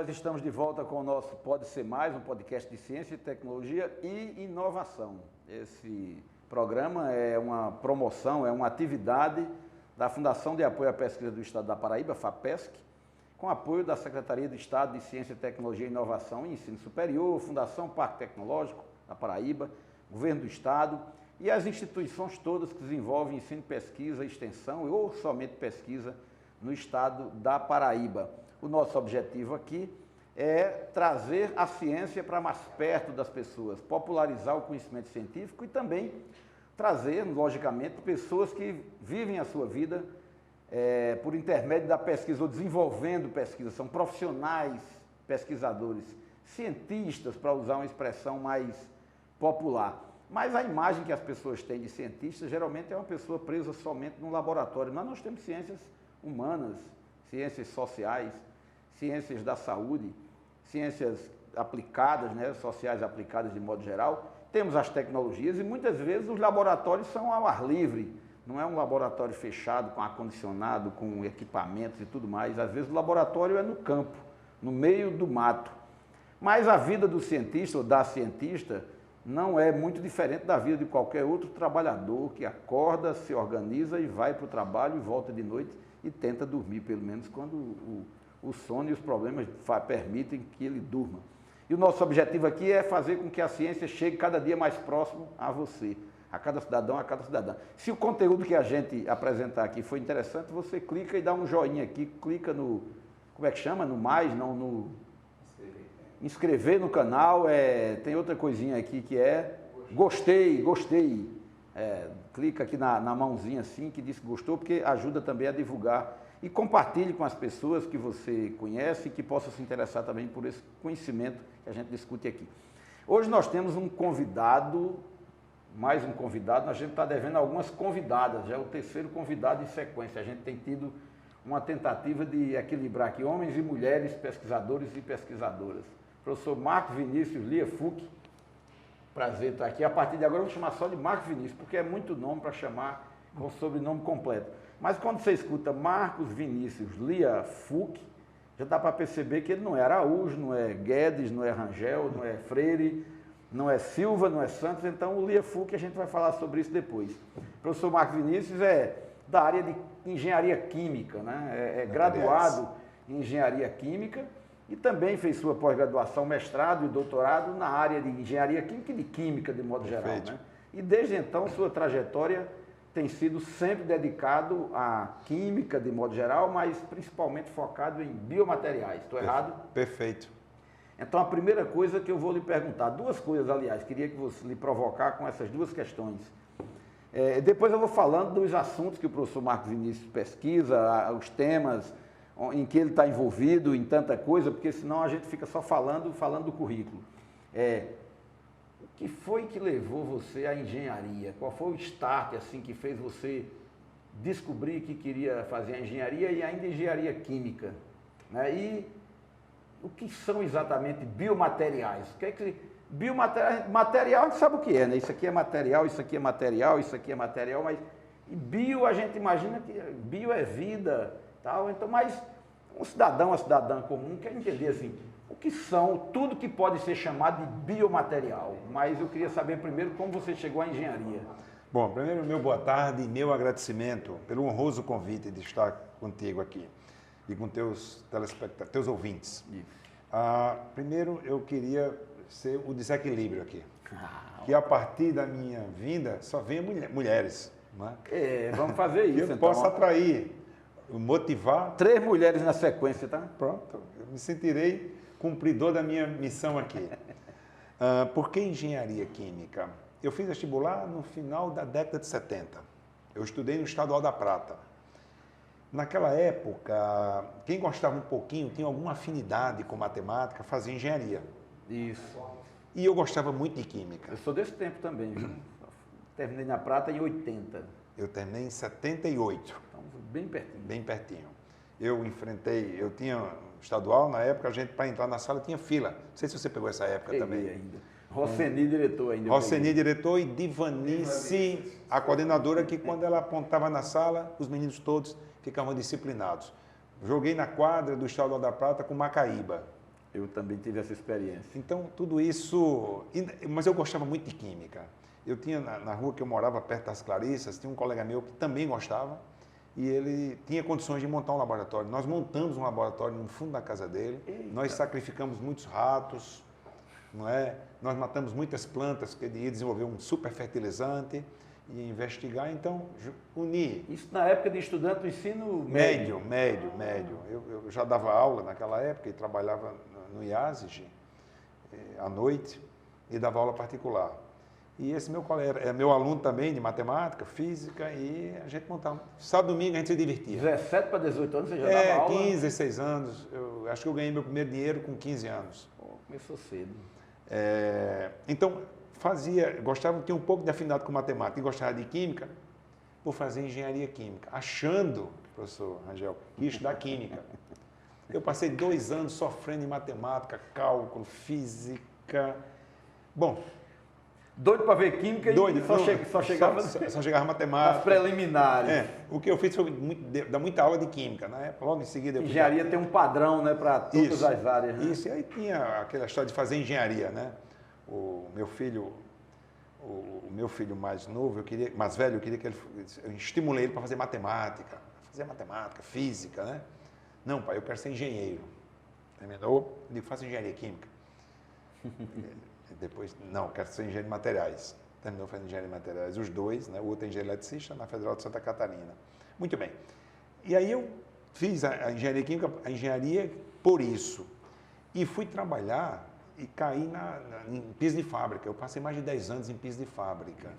nós estamos de volta com o nosso Pode Ser Mais, um podcast de ciência, tecnologia e inovação. Esse programa é uma promoção, é uma atividade da Fundação de Apoio à Pesquisa do Estado da Paraíba, FAPESC, com apoio da Secretaria de Estado de Ciência, Tecnologia, Inovação e Ensino Superior, Fundação Parque Tecnológico da Paraíba, Governo do Estado e as instituições todas que desenvolvem ensino, pesquisa, extensão ou somente pesquisa no Estado da Paraíba. O nosso objetivo aqui é trazer a ciência para mais perto das pessoas, popularizar o conhecimento científico e também trazer, logicamente, pessoas que vivem a sua vida por intermédio da pesquisa ou desenvolvendo pesquisa, são profissionais pesquisadores, cientistas, para usar uma expressão mais popular. Mas a imagem que as pessoas têm de cientista geralmente é uma pessoa presa somente num laboratório. Mas nós temos ciências humanas, ciências sociais, ciências da saúde, ciências aplicadas, né, sociais aplicadas de modo geral. Temos as tecnologias e muitas vezes os laboratórios são ao ar livre. Não é um laboratório fechado, com ar-condicionado, com equipamentos e tudo mais. Às vezes o laboratório é no campo, no meio do mato. Mas a vida do cientista ou da cientista não é muito diferente da vida de qualquer outro trabalhador que acorda, se organiza e vai para o trabalho e volta de noite e tenta dormir, pelo menos quando o sono e os problemas permitem que ele durma. E o nosso objetivo aqui é fazer com que a ciência chegue cada dia mais próximo a você, a cada cidadão, a cada cidadã. Se o conteúdo que a gente apresentar aqui foi interessante, você clica e dá um joinha aqui, clica no, como é que chama? No mais, não no... inscrever no canal, tem outra coisinha aqui que é gostei. Clica aqui na mãozinha assim, que diz que gostou, porque ajuda também a divulgar. E compartilhe com as pessoas que você conhece e que possam se interessar também por esse conhecimento que a gente discute aqui. Hoje nós temos um convidado, mais um convidado, a gente está devendo algumas convidadas, já é o terceiro convidado em sequência. A gente tem tido uma tentativa de equilibrar aqui homens e mulheres, pesquisadores e pesquisadoras. Professor Marcos Vinícius Lia Fuch, prazer estar aqui. A partir de agora eu vou chamar só de Marcos Vinícius, porque é muito nome para chamar com o sobrenome completo. Mas quando você escuta Marcos Vinícius Lia Fuch, já dá para perceber que ele não é Araújo, não é Guedes, não é Rangel, não é Freire, não é Silva, não é Santos. Então o Lia Fuch, a gente vai falar sobre isso depois. O professor Marcos Vinícius é da área de engenharia química, né? É graduado em engenharia química e também fez sua pós-graduação, mestrado e doutorado na área de engenharia química e de química de modo geral, né? E desde então sua trajetória tem sido sempre dedicado à química de modo geral, mas principalmente focado em biomateriais. Estou errado? Perfeito. Então a primeira coisa que eu vou lhe perguntar, duas coisas aliás, queria que você lhe provocar com essas duas questões. Depois eu vou falando dos assuntos que o professor Marcos Vinícius pesquisa, os temas em que ele está envolvido, em tanta coisa, porque senão a gente fica só falando do currículo. O que foi que levou você à engenharia? Qual foi o start assim, que fez você descobrir que queria fazer a engenharia e ainda engenharia química? Né? E o que são exatamente biomateriais? O que é que... Material a gente sabe o que é, né? Isso aqui é material, isso aqui é material, isso aqui é material, mas e bio a gente imagina que bio é vida, tal. Então, mas um cidadão, uma cidadã comum quer entender assim, o que são tudo que pode ser chamado de biomaterial. Mas eu queria saber primeiro como você chegou à engenharia. Bom, primeiro meu boa tarde e meu agradecimento pelo honroso convite de estar contigo aqui e com teus telespectadores, teus ouvintes. Primeiro eu queria ser o desequilíbrio aqui, que a partir da minha vinda só vem mulheres. Né? Vamos fazer isso. Eu então posso atrair, motivar... 3 mulheres na sequência, tá? Pronto, eu me sentirei cumpridor da minha missão aqui. Por que engenharia química? Eu fiz vestibular no final da década de 70. Eu estudei no Estadual da Prata. Naquela época, quem gostava um pouquinho, tinha alguma afinidade com matemática, fazia engenharia. Isso. E eu gostava muito de química. Eu sou desse tempo também, viu? Terminei na Prata em 80. Eu terminei em 78. Então, bem pertinho. Bem pertinho. Eu tinha estadual, na época, a gente, para entrar na sala, tinha fila. Não sei se você pegou essa época também. Ainda. Rosseni, diretor ainda. Rosseni, diretor, e Divanice, a coordenadora, que quando ela apontava na sala, os meninos todos ficavam disciplinados. Joguei na quadra do Estadual da Prata com Macaíba. Eu também tive essa experiência. Então, tudo isso... Mas eu gostava muito de química. Eu tinha, na rua que eu morava, perto das Clarissas, tinha um colega meu que também gostava e ele tinha condições de montar um laboratório. Nós montamos um laboratório no fundo da casa dele. Eita. Nós sacrificamos muitos ratos, não é? Nós matamos muitas plantas, porque ele ia desenvolver um super fertilizante e investigar, então unir. Isso na época de estudante do ensino médio? Médio. Eu já dava aula naquela época e trabalhava no IASG à noite e dava aula particular. E esse meu colega é meu aluno também de matemática, física, e a gente montava. Sábado e domingo a gente se divertia. 17 para 18 anos você já dava aula? 15, 16 anos. Eu acho que eu ganhei meu primeiro dinheiro com 15 anos. Pô, começou cedo. Então, gostava, tinha um pouco de afinidade com matemática e gostava de química, vou fazer engenharia química, achando, professor Rangel, que ia estudar química. Eu passei 2 anos sofrendo em matemática, cálculo, física. Bom... Doido para ver química doido, e só chegava matemática. As preliminares. O que eu fiz foi dar muita aula de química, né? Logo em seguida... Engenharia tem um padrão, né, para todas as áreas. Né? Isso, e aí tinha aquela história de fazer engenharia, né? O meu filho mais novo, mais velho, eu estimulei ele para fazer matemática, física, né? Não, pai, eu quero ser engenheiro. Terminou? Eu digo, faça engenharia química. Depois, não, quero ser engenheiro de materiais. Terminou fazendo engenharia de materiais, os dois, né? O outro é engenheiro eletricista na Federal de Santa Catarina. Muito bem. E aí eu fiz a engenharia química, a engenharia por isso. E fui trabalhar e caí em piso de fábrica. Eu passei mais de 10 anos em piso de fábrica.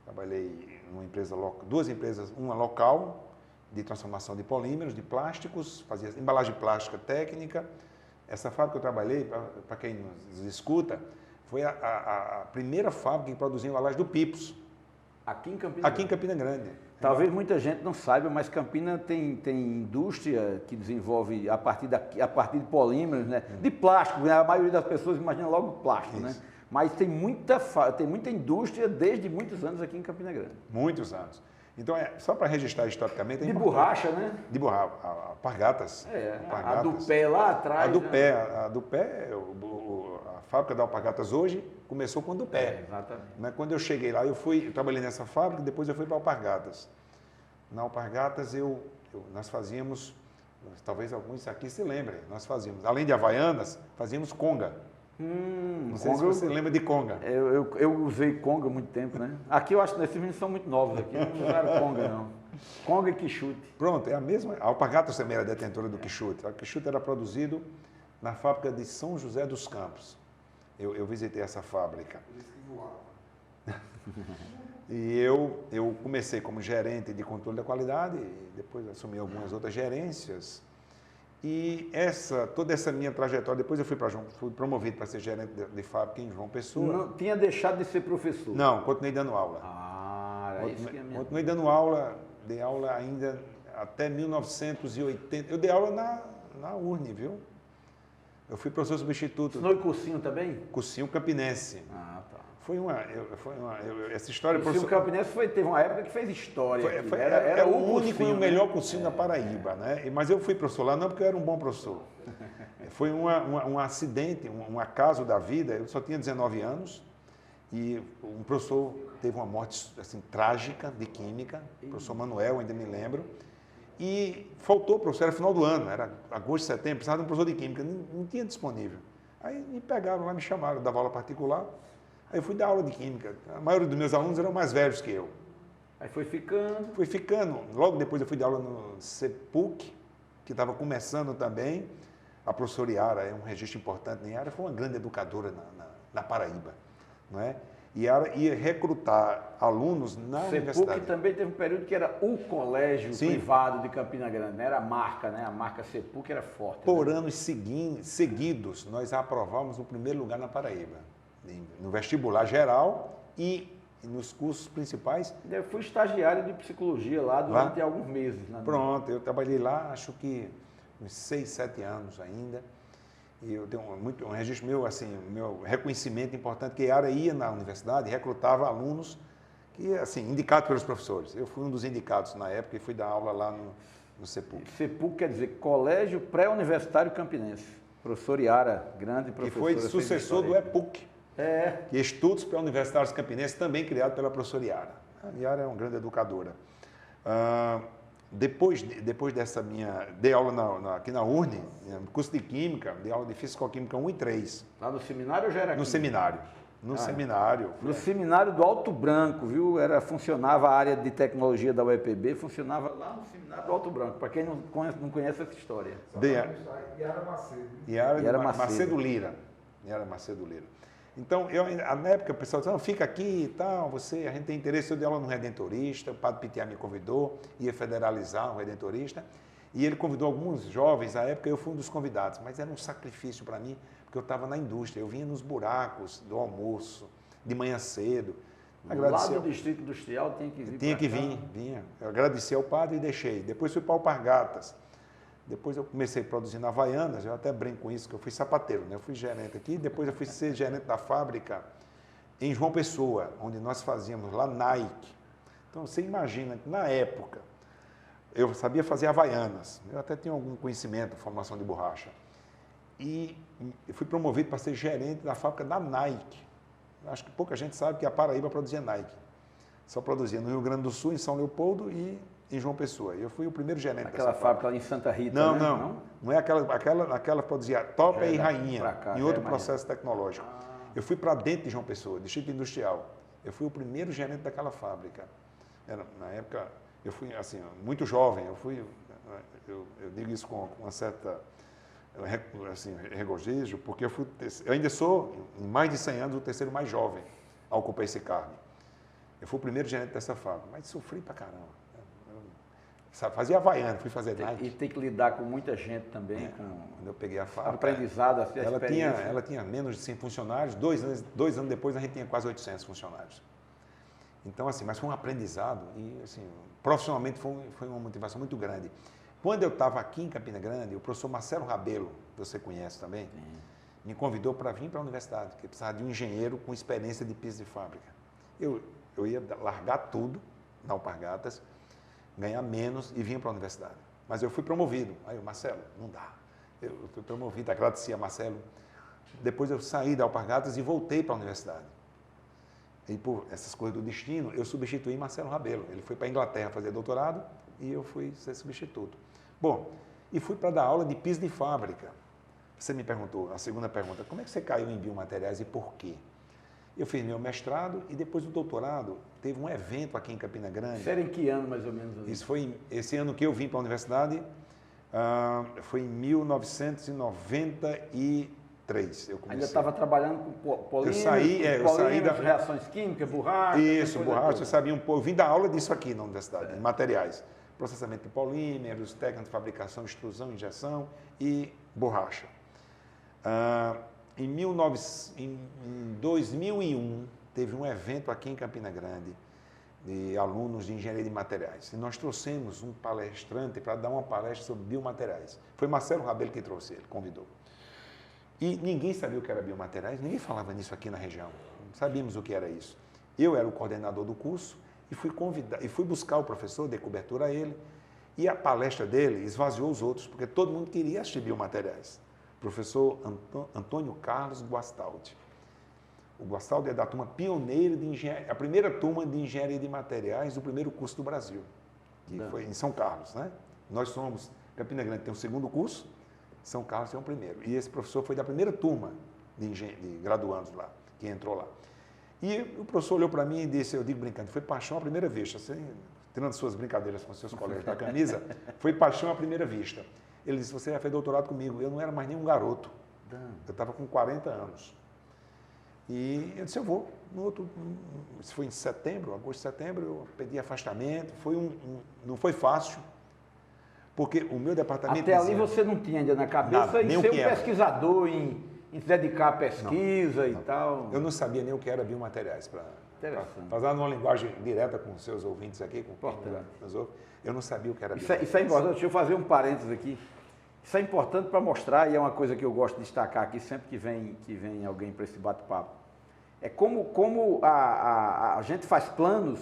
Trabalhei numa empresa, 2 empresas, uma local, de transformação de polímeros, de plásticos, fazia embalagem plástica técnica. Essa fábrica que eu trabalhei, para quem nos escuta, foi a primeira fábrica que produzia embalagem do Pipos. Aqui em Campina Grande? Aqui em Campina Grande. Talvez muita gente não saiba, mas Campina tem indústria que desenvolve a partir de polímeros, né? De plástico, né? A maioria das pessoas imagina logo plástico, né? Mas tem muita indústria desde muitos anos aqui em Campina Grande. Muitos anos. Então, só para registrar historicamente... De borracha, né? De borracha, Alpargatas. A do pé lá atrás. A do pé, a fábrica da Alpargatas hoje começou com a do pé. Exatamente. Mas quando eu cheguei lá, eu trabalhei nessa fábrica, depois eu fui para Alpargatas. Na Alpargatas, nós fazíamos, talvez alguns aqui se lembrem, nós fazíamos, além de Havaianas, fazíamos conga. Não sei se você lembra de conga. Eu usei conga há muito tempo, né? Aqui eu acho que esses meninos são muito novos aqui, não usaram conga não. Conga e quichute. Pronto, é a mesma. A Alpargatas também era detentora do quichute. O quichute era produzido na fábrica de São José dos Campos. Eu visitei essa fábrica. E eu comecei como gerente de controle da qualidade, e depois assumi algumas outras gerências. E toda essa minha trajetória, depois eu fui promovido para ser gerente de fábrica em João Pessoa. Não tinha deixado de ser professor? Não, continuei dando aula. Era isso que é minha... Continuei dando aula, dei aula ainda até 1980. Eu dei aula na URNE, viu? Eu fui professor substituto. Ensinou em cursinho também? Cursinho campinense. Tá. Essa história... O cursinho campinense teve uma época que fez história. Era o único e o melhor cursinho da Paraíba, né? Mas eu fui professor lá não porque eu era um bom professor. Foi um acidente, um acaso da vida. Eu só tinha 19 anos e um professor teve uma morte assim, trágica de química, o professor Manuel, ainda me lembro. E faltou o professor, era final do ano, era agosto, setembro, precisava de um professor de química, não tinha disponível. Aí me pegaram lá, me chamaram, eu dava aula particular. Aí eu fui dar aula de química. A maioria dos meus alunos eram mais velhos que eu. Aí foi ficando? Fui ficando. Logo depois eu fui dar aula no CEPUC, que estava começando também. A professora Iara, é um registro importante. A Iara foi uma grande educadora na Paraíba. Não é? E Iara ia recrutar alunos na universidade. CEPUC também teve um período que era o colégio privado de Campina Grande. Era a marca, né? A marca CEPUC era forte. Por anos seguidos, nós aprovamos o primeiro lugar na Paraíba. No vestibular geral e nos cursos principais. Eu fui estagiário de psicologia lá durante alguns meses. Pronto, eu trabalhei lá, acho que uns 6, 7 anos ainda. E eu tenho um registro meu, assim, meu reconhecimento importante, que a área ia na universidade e recrutava alunos que, assim, indicados pelos professores. Eu fui um dos indicados na época e fui dar aula lá no CEPUC. CEPUC quer dizer Colégio Pré-Universitário Campinense. Professor Iara, grande que professor. foi sucessor do EPUC. Que Estudos Pré-Universitários Campinenses, também criado pela professora Iara. A Iara é uma grande educadora. Depois dessa minha... Dei aula aqui na URNE, no curso de Química, dei aula de Físico-Química 1 e 3. Lá no seminário ou já era aqui? No seminário. Seminário. No seminário do Alto Branco, viu? Funcionava a área de tecnologia da UEPB, funcionava lá no seminário do Alto Branco, para quem não conhece essa história. Iara Macedo. Iara Macedo Lira. Então, na época, o pessoal disse, fica aqui e tal, a gente tem interesse, eu dei aula no Redentorista, o padre Pitiá me convidou, ia federalizar o Redentorista, e ele convidou alguns jovens, na época eu fui um dos convidados, mas era um sacrifício para mim, porque eu estava na indústria, eu vinha nos buracos do almoço, de manhã cedo. Lá do Distrito Industrial tinha que vir. Tinha que vir, vinha. Eu agradeci ao padre e deixei. Depois fui para Alpargatas. Depois eu comecei produzindo Havaianas, eu até brinco com isso, que eu fui sapateiro, né? Eu fui gerente aqui, depois eu fui ser gerente da fábrica em João Pessoa, onde nós fazíamos lá Nike. Então você imagina que na época eu sabia fazer Havaianas, eu até tinha algum conhecimento, formação de borracha. E eu fui promovido para ser gerente da fábrica da Nike. Acho que pouca gente sabe que a Paraíba produzia Nike. Só produzia no Rio Grande do Sul, em São Leopoldo e em João Pessoa. Eu fui o primeiro gerente dessa fábrica lá em Santa Rita, Não é aquela produzia Topa e Rainha, em outro processo tecnológico. Eu fui para dentro de João Pessoa, Distrito Industrial. Eu fui o primeiro gerente daquela fábrica. Na época, eu fui assim, muito jovem, eu digo isso com uma certa assim, regozijo, porque eu ainda sou, em mais de 100 anos, o terceiro mais jovem a ocupar esse cargo. Eu fui o primeiro gerente dessa fábrica, mas sofri pra caramba. Fazia Havaiana, fui fazer Nike. E tem que lidar com muita gente também. Quando eu peguei a fábrica. Aprendizado, assim, ela tinha menos de 100 funcionários, dois anos depois a gente tinha quase 800 funcionários. Então, assim, mas foi um aprendizado e, assim, profissionalmente foi uma motivação muito grande. Quando eu estava aqui em Campina Grande, o professor Marcelo Rabelo, que você conhece também, me convidou para vir para a universidade, porque precisava de um engenheiro com experiência de piso de fábrica. Eu ia largar tudo na Alpargatas, ganhar menos e vinha para a universidade. Mas eu fui promovido. Aí, Marcelo, não dá. Eu fui promovido, agradeci a Marcelo. Depois eu saí da Alpargatas e voltei para a universidade. E por essas coisas do destino, eu substituí Marcelo Rabelo. Ele foi para a Inglaterra fazer doutorado e eu fui ser substituto. Bom, e fui para dar aula de piso de fábrica. Você me perguntou, a segunda pergunta, como é que você caiu em biomateriais e por quê? Eu fiz meu mestrado e depois do doutorado, teve um evento aqui em Campina Grande. Isso era em que ano, mais ou menos? Isso foi esse ano que eu vim para a universidade, foi em 1993. Eu comecei. Ainda estava trabalhando com polímeros, eu saí da reações químicas, borracha. Isso, borracha, eu sabia um pouco. Eu vim dar aula disso aqui na universidade, em materiais. Processamento de polímeros, técnica de fabricação, extrusão, injeção e borracha. Em 2001, teve um evento aqui em Campina Grande de alunos de engenharia de materiais. E nós trouxemos um palestrante para dar uma palestra sobre biomateriais. Foi Marcelo Rabelo que trouxe ele, convidou. E ninguém sabia o que era biomateriais, ninguém falava nisso aqui na região. Não sabíamos o que era isso. Eu era o coordenador do curso e fui buscar o professor, dei cobertura a ele. E a palestra dele esvaziou os outros, porque todo mundo queria assistir biomateriais. Professor Antônio Carlos Guastaldi. O Guastaldi é da turma pioneira de engenharia, a primeira turma de engenharia de materiais do primeiro curso do Brasil, que foi em São Carlos, né? Nós somos, Campina Grande tem o segundo curso, São Carlos tem o primeiro. E esse professor foi da primeira turma de graduandos lá, que entrou lá. E o professor olhou para mim e disse, eu digo brincando, foi paixão à primeira vista, assim, tirando suas brincadeiras com seus colegas da camisa, foi paixão à primeira vista. Ele disse, você já fez doutorado comigo. Eu não era mais nem um garoto. Eu estava com 40 anos. E eu disse, eu vou. Isso foi em setembro, agosto, setembro, eu pedi afastamento. Não foi fácil, porque o meu departamento... Até ali você não tinha ainda na cabeça em ser um pesquisador, em se dedicar à pesquisa e tal. Eu não sabia nem o que era biomateriais. Fazer uma linguagem direta com os seus ouvintes aqui, eu não sabia o que era biomateriais. Isso é importante. Deixa eu fazer um parênteses aqui. Isso é importante para mostrar, e é uma coisa que eu gosto de destacar aqui sempre que vem alguém para esse bate-papo. É como a gente faz planos,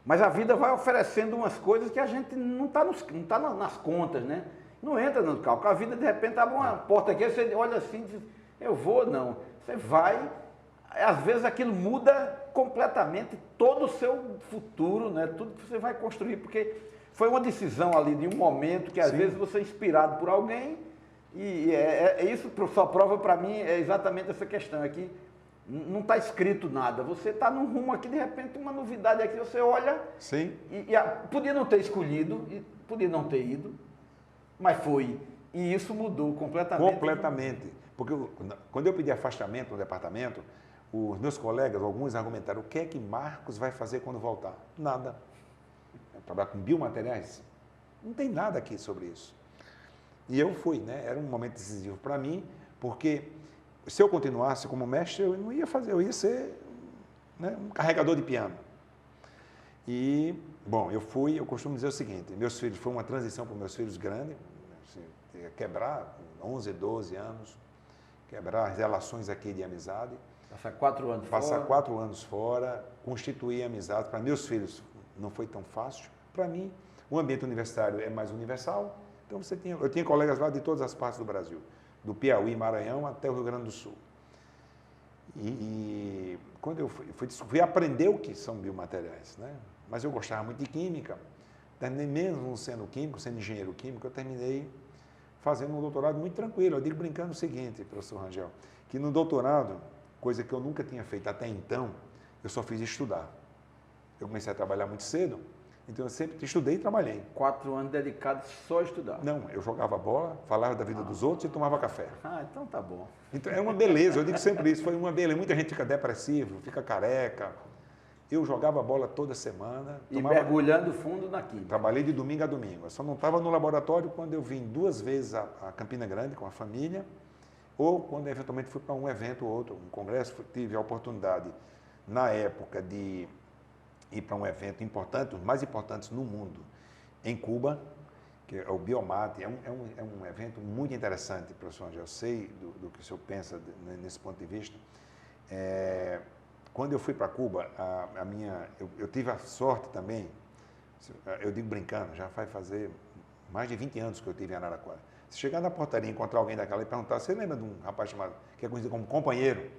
mas a vida vai oferecendo umas coisas que a gente não está nas contas, né? não entra no cálculo. A vida, de repente, abre uma porta aqui, você olha assim e diz, eu vou, não. Você vai, às vezes aquilo muda completamente todo o seu futuro, né? Tudo que você vai construir, porque foi uma decisão ali de um momento que às vezes você é inspirado por alguém e isso só prova para mim é exatamente essa questão, é que não está escrito nada, você está num rumo aqui, de repente uma novidade aqui, você olha podia não ter escolhido, podia não ter ido, mas foi, e isso mudou completamente. Completamente, porque quando eu pedi afastamento no departamento, os meus colegas, alguns argumentaram, o que é que Marcos vai fazer quando voltar? Nada. Trabalhar com biomateriais? Não tem nada aqui sobre isso. E eu fui, né? Era um momento decisivo para mim, porque se eu continuasse como mestre, eu não ia fazer, eu ia ser, né, um carregador de piano. E, bom, eu costumo dizer o seguinte, meus filhos, foi uma transição para meus filhos grande, assim, quebrar com 11, 12 anos, quebrar as relações aqui de amizade. Passar 4 anos fora. Passar 4 anos fora, constituir amizade. Para meus filhos não foi tão fácil. Para mim, o ambiente universitário é mais universal. Então, eu tinha colegas lá de todas as partes do Brasil, do Piauí, Maranhão, até o Rio Grande do Sul. E quando eu fui aprender o que são biomateriais, né? Mas eu gostava muito de química. Terminei mesmo sendo químico, sendo engenheiro químico, eu terminei fazendo um doutorado muito tranquilo. Eu digo brincando o seguinte, professor Rangel, que no doutorado, coisa que eu nunca tinha feito até então, eu só fiz estudar. Eu comecei a trabalhar muito cedo, então eu sempre estudei e trabalhei. 4 anos dedicados só a estudar? Não, eu jogava bola, falava da vida dos outros e tomava café. Ah, então tá bom. Então é uma beleza, eu digo sempre isso, foi uma beleza. Muita gente fica depressivo, fica careca. Eu jogava bola toda semana. E mergulhando fundo na química. Trabalhei de domingo a domingo. Eu só não estava no laboratório quando eu vim 2 vezes a Campina Grande com a família, ou quando eventualmente fui para um evento ou outro, um congresso, tive a oportunidade, na época, de ir para um evento importante, os mais importantes no mundo, em Cuba, que é o Biomate. É um evento muito interessante, professor Angel. Eu sei do que o senhor pensa nesse ponto de vista. Quando eu fui para Cuba, eu tive a sorte também, eu digo brincando, já vai fazer mais de 20 anos que eu estive em Araraquara. Se chegar na portaria e encontrar alguém daquela e perguntar, você lembra de um rapaz chamado, que é conhecido como companheiro?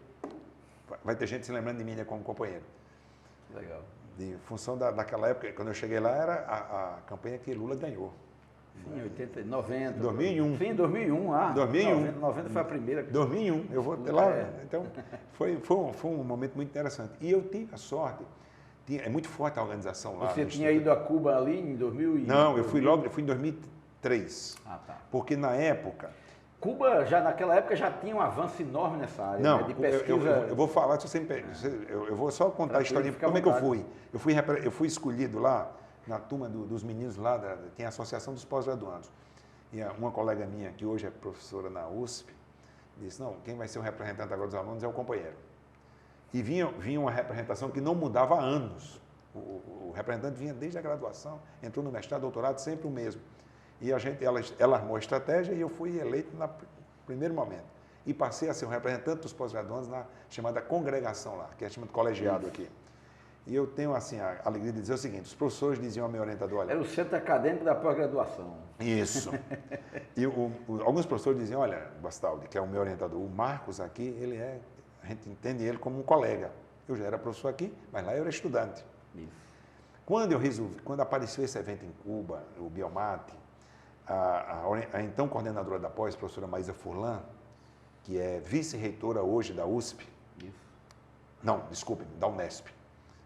Vai ter gente se lembrando de mim como companheiro. Legal. De função daquela época, quando eu cheguei lá, era a campanha que Lula ganhou. Sim, 80, 90. 2001. Sim, 2001. 2001. 90 foi a primeira. 2001, eu vou até lá. Então, foi um momento muito interessante. E eu tive a sorte, é muito forte a organização lá. Você tinha ido a Cuba ali em 2000? Não, eu fui em 2003. Ah, tá. Porque na época... Cuba, naquela época, já tinha um avanço enorme nessa área, não, né, de pesquisa. Eu vou falar, se você eu vou só contar a história de como é que eu fui. Eu fui escolhido lá, na turma dos meninos lá, tem a Associação dos Pós-Graduandos. E uma colega minha, que hoje é professora na USP, disse, não, quem vai ser o representante agora dos alunos é o companheiro. E vinha uma representação que não mudava há anos. O representante vinha desde a graduação, entrou no mestrado, doutorado, sempre o mesmo. E ela armou a estratégia e eu fui eleito no primeiro momento. E passei a ser o representante dos pós-graduandos na chamada congregação lá, que é chamado colegiado aqui. E eu tenho, assim, a alegria de dizer o seguinte, os professores diziam ao meu orientador, olha... Era o centro acadêmico da pós-graduação. Isso. E alguns professores diziam, olha, Bastaldi, que é o meu orientador, o Marcos aqui, a gente entende ele como um colega. Eu já era professor aqui, mas lá eu era estudante. Isso. Quando apareceu esse evento em Cuba, o Biomate, a então coordenadora da pós, professora Maísa Furlan, que é vice-reitora hoje da USP, Isso. Não, desculpe, da Unesp.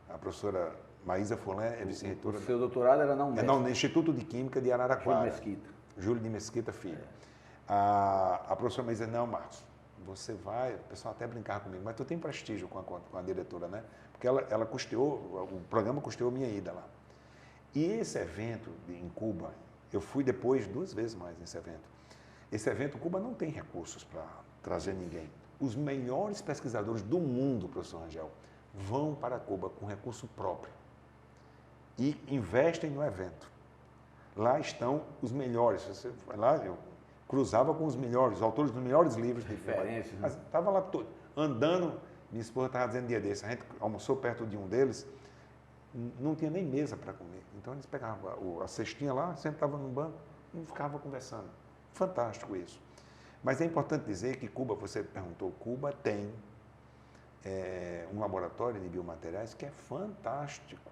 A professora Maísa Furlan é vice-reitora. O seu doutorado era na Unesp. É no Instituto de Química de Araraquara. Júlio Mesquita. Júlio de Mesquita Filho. A professora Maísa, não, Marcos, você vai, o pessoal até brincava comigo, mas tu tem prestígio com a diretora, né? Porque ela custeou, o programa custeou minha ida lá. E esse evento em Cuba, eu fui depois 2 vezes mais nesse evento. Esse evento, Cuba não tem recursos para trazer ninguém. Os melhores pesquisadores do mundo, professor Rangel, vão para Cuba com recurso próprio e investem no evento. Lá estão os melhores. Você foi lá, eu cruzava com os melhores, os autores dos melhores livros. Referências. Mas estava lá todo, andando. Minha esposa estava dizendo um dia desse, a gente almoçou perto de um deles, não tinha nem mesa para comer. Então eles pegavam a cestinha lá, sentavam no banco e ficavam conversando. Fantástico isso. Mas é importante dizer que Cuba, você perguntou, Cuba tem um laboratório de biomateriais que é fantástico.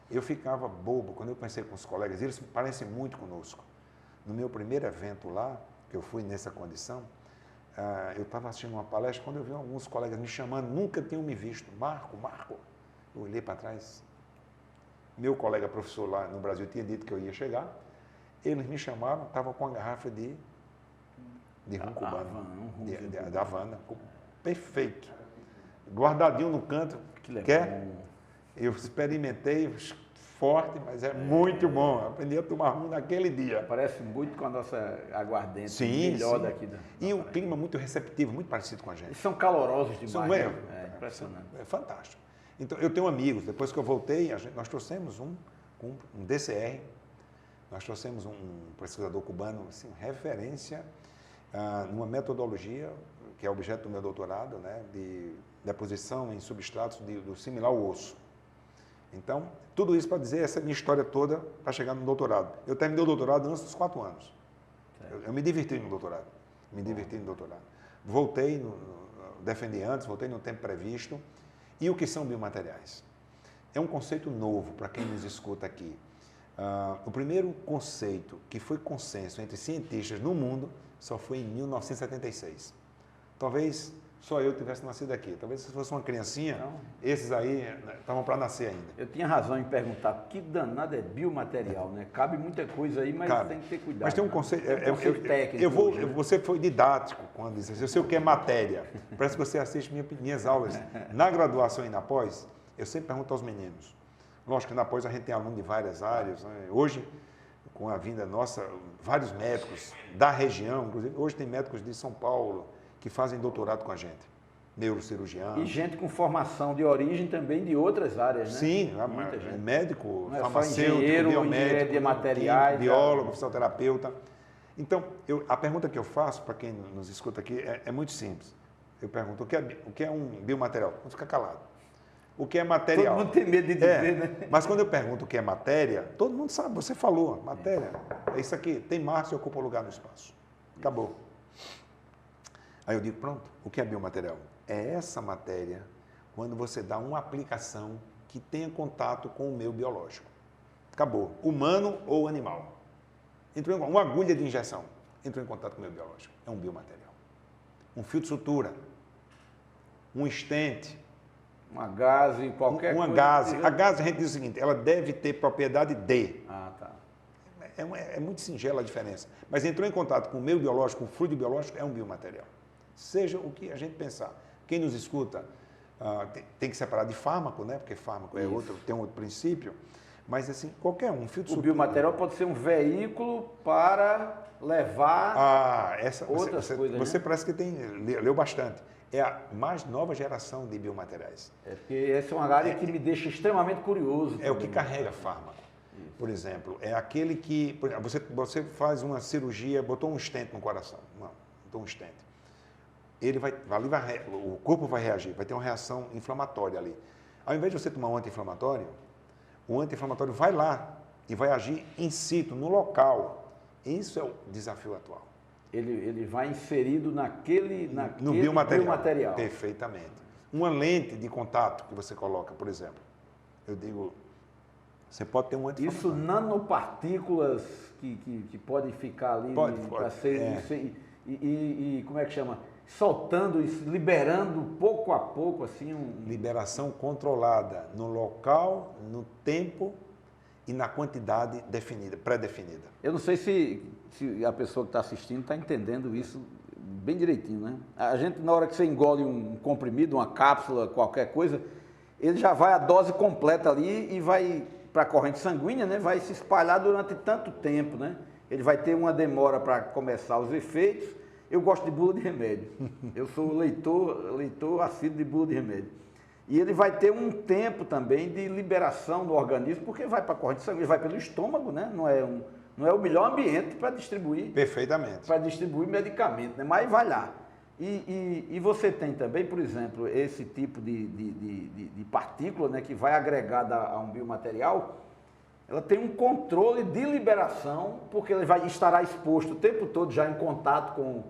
Eu ficava bobo quando eu pensei com os colegas, eles parecem muito conosco. No meu primeiro evento lá, que eu fui nessa condição, eu estava assistindo uma palestra, quando eu vi alguns colegas me chamando, nunca tinham me visto. Marco, eu olhei para trás. Meu colega professor lá no Brasil tinha dito que eu ia chegar, eles me chamaram, estavam com uma garrafa de rum cubano, da Havana, perfeito, guardadinho no canto. Que legal. Quer? Eu experimentei, forte, mas é muito bom. Aprendi a tomar rum naquele dia. Parece muito com a nossa aguardente, Sim, melhor sim. daqui. E o clima muito receptivo, muito parecido com a gente. Eles são calorosos demais. São né? É impressionante. É fantástico. Então, eu tenho amigos, depois que eu voltei, nós trouxemos um DCR, nós trouxemos um pesquisador cubano, assim, referência numa metodologia, que é objeto do meu doutorado, né, de deposição em substratos do similar ao osso. Então, tudo isso para dizer essa minha história toda para chegar no doutorado. Eu terminei o doutorado antes dos 4 anos. Eu me diverti no doutorado. Voltei, defendi antes, voltei no tempo previsto. E o que são biomateriais? É um conceito novo para quem nos escuta aqui. O primeiro conceito que foi consenso entre cientistas no mundo só foi em 1976. Talvez só eu tivesse nascido aqui. Talvez se fosse uma criancinha, não. Esses aí estavam para nascer ainda. Eu tinha razão em perguntar, que danado é biomaterial, né? Cabe muita coisa aí, mas tem que ter cuidado. Mas tem um conceito, técnico. Você foi didático quando disse, eu sei o que é matéria. Parece que você assiste minhas aulas. Na graduação e na pós, eu sempre pergunto aos meninos. Lógico que na pós a gente tem aluno de várias áreas. Né? Hoje, com a vinda nossa, vários médicos da região, inclusive, hoje tem médicos de São Paulo, que fazem doutorado com a gente, neurocirurgião. E gente com formação de origem também de outras áreas, né? Sim, muita gente. Médico, não é farmacêutico, biomédico, de materiais, biólogo, fisioterapeuta. Então, a pergunta que eu faço para quem nos escuta aqui é muito simples. Eu pergunto, o que é um biomaterial? Vamos ficar calado. O que é material? Todo mundo tem medo de dizer, né? Mas quando eu pergunto o que é matéria, todo mundo sabe, você falou, matéria, é isso aqui, tem massa e ocupa lugar no espaço. Acabou. Aí eu digo, pronto, o que é biomaterial? É essa matéria quando você dá uma aplicação que tenha contato com o meio biológico. Acabou. Humano ou animal. Uma agulha de injeção entrou em contato com o meio biológico. É um biomaterial. Um fio de sutura. Um estente. Uma gase, qualquer coisa. Gase. A gase, a gente diz o seguinte, ela deve ter propriedade de. Ah, tá. É muito singela a diferença. Mas entrou em contato com o meio biológico, com o fluido biológico, é um biomaterial. Seja o que a gente pensar. Quem nos escuta tem que separar de fármaco, né? Porque fármaco tem um outro princípio. Mas, assim, qualquer um, fio de sutura. O biomaterial pode ser um veículo para levar outras coisas. Você né? parece que leu bastante. É a mais nova geração de biomateriais. É porque essa é uma área que me deixa extremamente curioso. É o que carrega fármaco. Isso. Por exemplo, é aquele que... Você faz uma cirurgia, botou um stent no coração. Botou um stent. O corpo vai reagir, vai ter uma reação inflamatória ali. Ao invés de você tomar um anti-inflamatório, o anti-inflamatório vai lá e vai agir in situ, no local. Isso é o desafio atual. Ele vai inserido no biomaterial. Perfeitamente. Uma lente de contato que você coloca, por exemplo. Eu digo, você pode ter um anti-inflamatório. Isso, nanopartículas que podem ficar ali para ser... E como é que chama? Soltando isso, liberando pouco a pouco, assim... Liberação controlada no local, no tempo e na quantidade definida, pré-definida. Eu não sei se a pessoa que está assistindo está entendendo isso bem direitinho, né? A gente, na hora que você engole um comprimido, uma cápsula, qualquer coisa, ele já vai a dose completa ali e vai para a corrente sanguínea, né? Vai se espalhar durante tanto tempo, né? Ele vai ter uma demora para começar os efeitos. Eu gosto de bula de remédio. Eu sou leitor assíduo de bula de remédio. E ele vai ter um tempo também de liberação do organismo, porque vai para a corrente sanguínea, vai pelo estômago, né? Não é o melhor ambiente para distribuir. Perfeitamente. Para distribuir medicamento, né? Mas vai lá. E você tem também, por exemplo, esse tipo de partícula, né, que vai agregada a um biomaterial. ela tem um controle de liberação, porque ele estará exposto o tempo todo já em contato com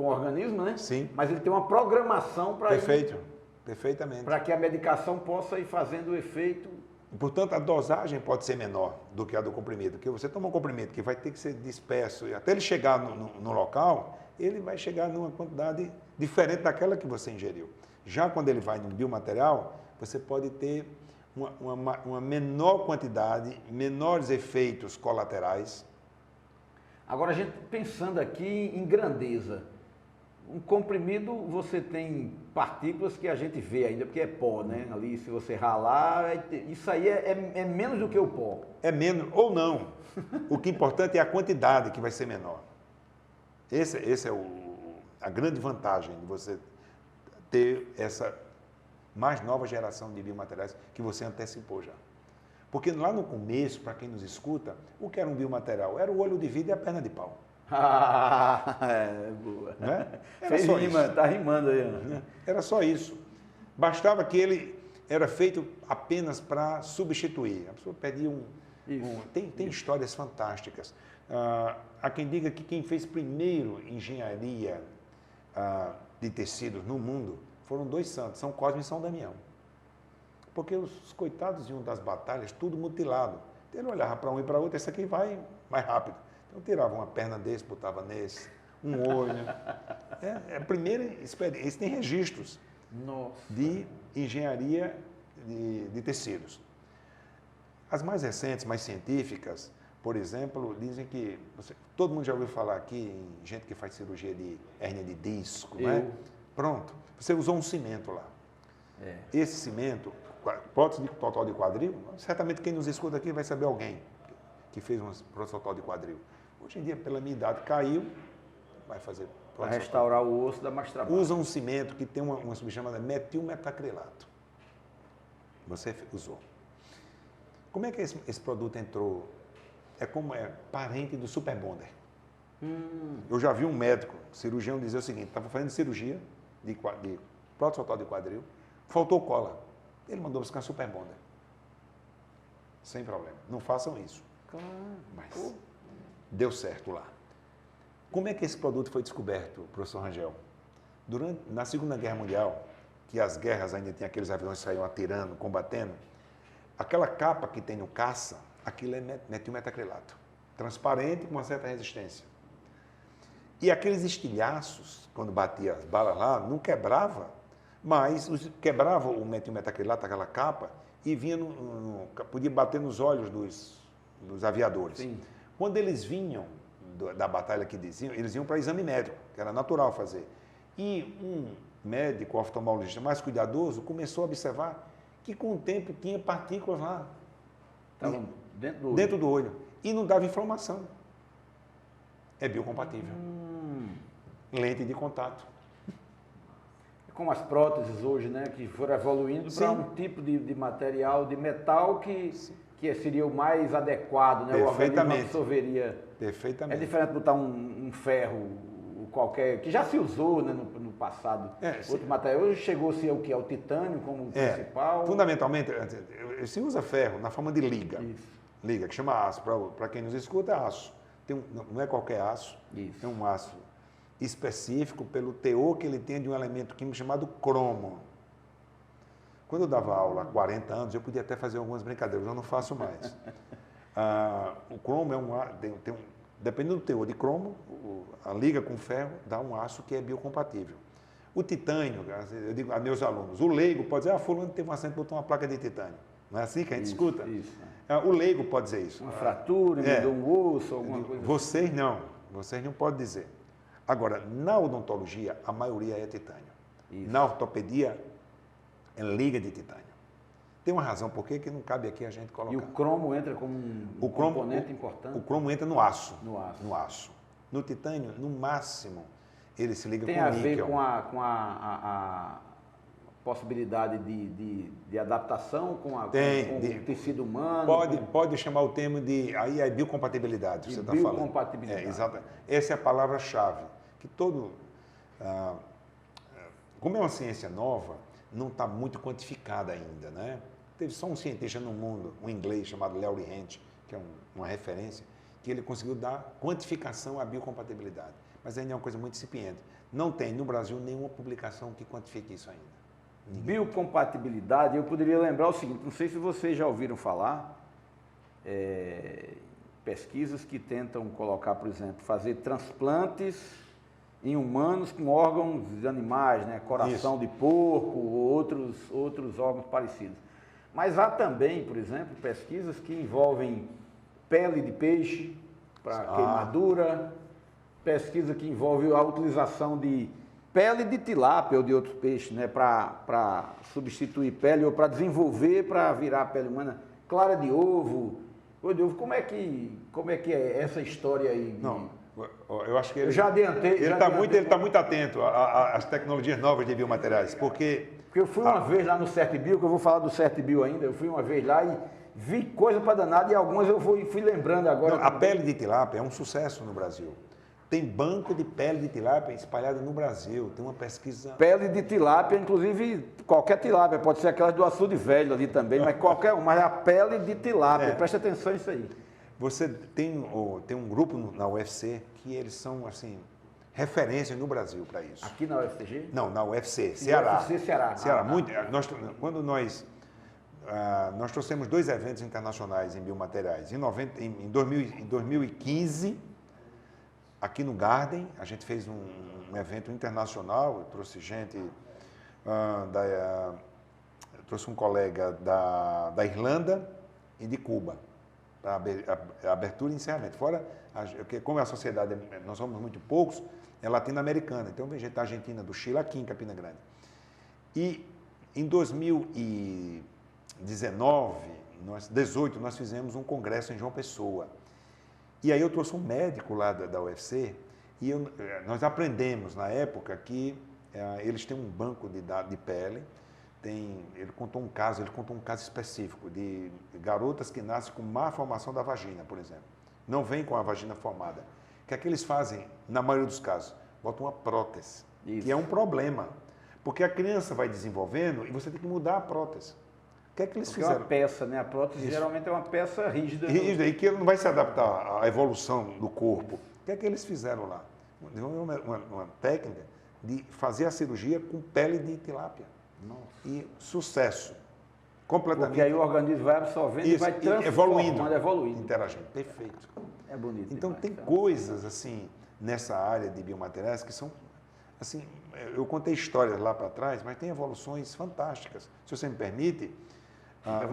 o organismo, né? Sim. Mas ele tem uma programação para Perfeito, perfeitamente. para que a medicação possa ir fazendo o efeito. Portanto, a dosagem pode ser menor do que a do comprimido, porque você toma um comprimido que vai ter que ser disperso, e até ele chegar no local, ele vai chegar numa quantidade diferente daquela que você ingeriu. Já quando ele vai no biomaterial, você pode ter uma menor quantidade, menores efeitos colaterais. Agora, a gente pensando aqui em grandeza, um comprimido você tem partículas que a gente vê ainda, porque é pó, né? Ali, se você ralar, isso aí é menos do que o pó. É menos ou não. O que é importante é a quantidade que vai ser menor. Esse é a grande vantagem de você ter essa mais nova geração de biomateriais que você antecipou já. Porque lá no começo, para quem nos escuta, o que era um biomaterial? Era o olho de vidro e a perna de pau. Boa. Né? Era só rima, isso. Tá rimando aí. Né? Era só isso. Bastava que ele era feito apenas para substituir. A pessoa pedia Tem histórias fantásticas. Há quem diga que quem fez primeiro engenharia de tecidos no mundo foram dois santos, São Cosme e São Damião. Porque os coitados iam das batalhas tudo mutilado. Ele olhava para um e para outro, esse aqui vai mais rápido. Então tirava uma perna desse, botava nesse, um olho. É a primeira experiência. Esse tem registros de engenharia de tecidos. As mais recentes, mais científicas, por exemplo, dizem que... todo mundo já ouviu falar aqui em gente que faz cirurgia de hérnia de disco, né? Pronto. Você usou um cimento lá. Esse cimento, prótese total de quadril, certamente quem nos escuta aqui vai saber alguém que fez uma prótese total de quadril. Hoje em dia, pela minha idade, caiu, vai fazer prótese. Para restaurar o osso dá mais trabalho. Usa um cimento que tem uma substância chamada metilmetacrilato. Você usou. Como é que esse produto entrou? É parente do Super Bonder. Eu já vi um médico, cirurgião, dizer o seguinte: estava fazendo cirurgia de prótese total de quadril, faltou cola. Ele mandou buscar Super Bonder. Sem problema. Não façam isso. Claro. Mas deu certo lá. Como é que esse produto foi descoberto, professor Rangel? Na Segunda Guerra Mundial, que as guerras ainda tinham aqueles aviões que saíam atirando, combatendo, aquela capa que tem no caça, aquilo é metilmetacrilato. Transparente com uma certa resistência. E aqueles estilhaços, quando batia as balas lá, não quebrava, mas quebrava o metilmetacrilato, aquela capa, e vinha podia bater nos olhos dos aviadores. Sim. Quando eles vinham da batalha que diziam, eles iam para exame médico, que era natural fazer. E um médico oftalmologista mais cuidadoso começou a observar que com o tempo tinha partículas lá. Estavam dentro do olho. E não dava inflamação. É biocompatível. Lente de contato. Como as próteses hoje, né, que foram evoluindo para um tipo de material, de metal que seria o mais adequado, né? O organismo absorveria. Perfeitamente. É diferente de botar um ferro qualquer, que já se usou, né, no passado. Outro material. Hoje chegou-se ao que? Ao titânio como principal. Fundamentalmente, se usa ferro na forma de liga. Isso. Liga, que chama aço. Para quem nos escuta, é aço. Não é qualquer aço. Isso. É um aço específico pelo teor que ele tem de um elemento químico chamado cromo. Quando eu dava aula há 40 anos, eu podia até fazer algumas brincadeiras, eu não faço mais. O cromo dependendo do teor de cromo, a liga com ferro dá um aço que é biocompatível. O titânio, eu digo a meus alunos, o leigo pode dizer, fulano teve um acidente, botou uma placa de titânio. Não é assim que a gente escuta? Isso. O leigo pode dizer isso. Uma fratura, mudou um osso, alguma coisa. Vocês não podem dizer. Agora, na odontologia, a maioria é titânio. Isso. Na ortopedia, é liga de titânio. Tem uma razão por que não cabe aqui a gente colocar. E o cromo entra como um componente importante? O cromo entra no aço. No aço. No titânio, no máximo, ele se liga com níquel. níquel. Tem a ver com a possibilidade de adaptação com o tecido humano? Pode chamar o termo de... Aí é biocompatibilidade, que você está falando. Biocompatibilidade. Exatamente. Essa é a palavra-chave. Que como é uma ciência nova, não está muito quantificada ainda, né? Teve só um cientista no mundo, um inglês chamado Lowry Hent, que que é uma referência, que ele conseguiu dar quantificação à biocompatibilidade. Mas ainda é uma coisa muito incipiente. Não tem no Brasil nenhuma publicação que quantifique isso ainda. Biocompatibilidade, eu poderia lembrar o seguinte, não sei se vocês já ouviram falar, pesquisas que tentam colocar, por exemplo, fazer transplantes em humanos com órgãos de animais, né? Coração de porco ou outros órgãos parecidos. Mas há também, por exemplo, pesquisas que envolvem pele de peixe para queimadura, pesquisa que envolve a utilização de pele de tilápia ou de outros peixes, né? Para substituir pele ou para desenvolver para virar pele humana, clara de ovo. Como é que é essa história aí? Não, eu acho que ele... Eu já adiantei. Ele está muito atento às tecnologias novas de biomateriais, porque eu fui uma vez lá no CertBio, que eu vou falar do CertBio ainda, eu fui uma vez lá e vi coisa para danada e algumas eu fui lembrando agora. Não, a pele de tilápia é um sucesso no Brasil. Tem banco de pele de tilápia espalhado no Brasil, tem uma pesquisa... Pele de tilápia, inclusive qualquer tilápia, pode ser aquela do açude velho ali também, mas qualquer uma, mas a pele de tilápia, preste atenção nisso aí. Você tem um grupo na UFC que eles são, assim, referência no Brasil para isso. Aqui na UFCG? Não, na UFC, Ceará. UFC, Ceará. Ceará. Quando nós trouxemos 2 eventos internacionais em biomateriais. Em 2015, aqui no Garden, a gente fez um evento internacional, eu trouxe gente, eu trouxe um colega da Irlanda e de Cuba, para abertura e encerramento. Fora, porque como a sociedade, nós somos muito poucos, é latino-americana, então vem gente da Argentina, do Chile, aqui em Campina Grande. E em 2018, nós fizemos um congresso em João Pessoa. E aí eu trouxe um médico lá da UFC e nós aprendemos na época que eles têm um banco de dados de pele. Ele contou um caso específico de garotas que nascem com má formação da vagina, por exemplo. Não vêm com a vagina formada. O que é que eles fazem, na maioria dos casos? Botam uma prótese, que é um problema. Porque a criança vai desenvolvendo e você tem que mudar a prótese. O que é que eles fizeram? É uma peça, né? A prótese geralmente é uma peça rígida. Rígida, e que ele não vai se adaptar à evolução do corpo. O que é que eles fizeram lá? Uma técnica de fazer a cirurgia com pele de tilápia. Nossa. E sucesso. Completamente. Porque aí o organismo vai absorvendo e vai evoluindo. Interagindo. Perfeito. É bonito. Então demais, tem coisas assim nessa área de biomateriais que são assim, eu contei histórias lá para trás, mas tem evoluções fantásticas. Se você me permite,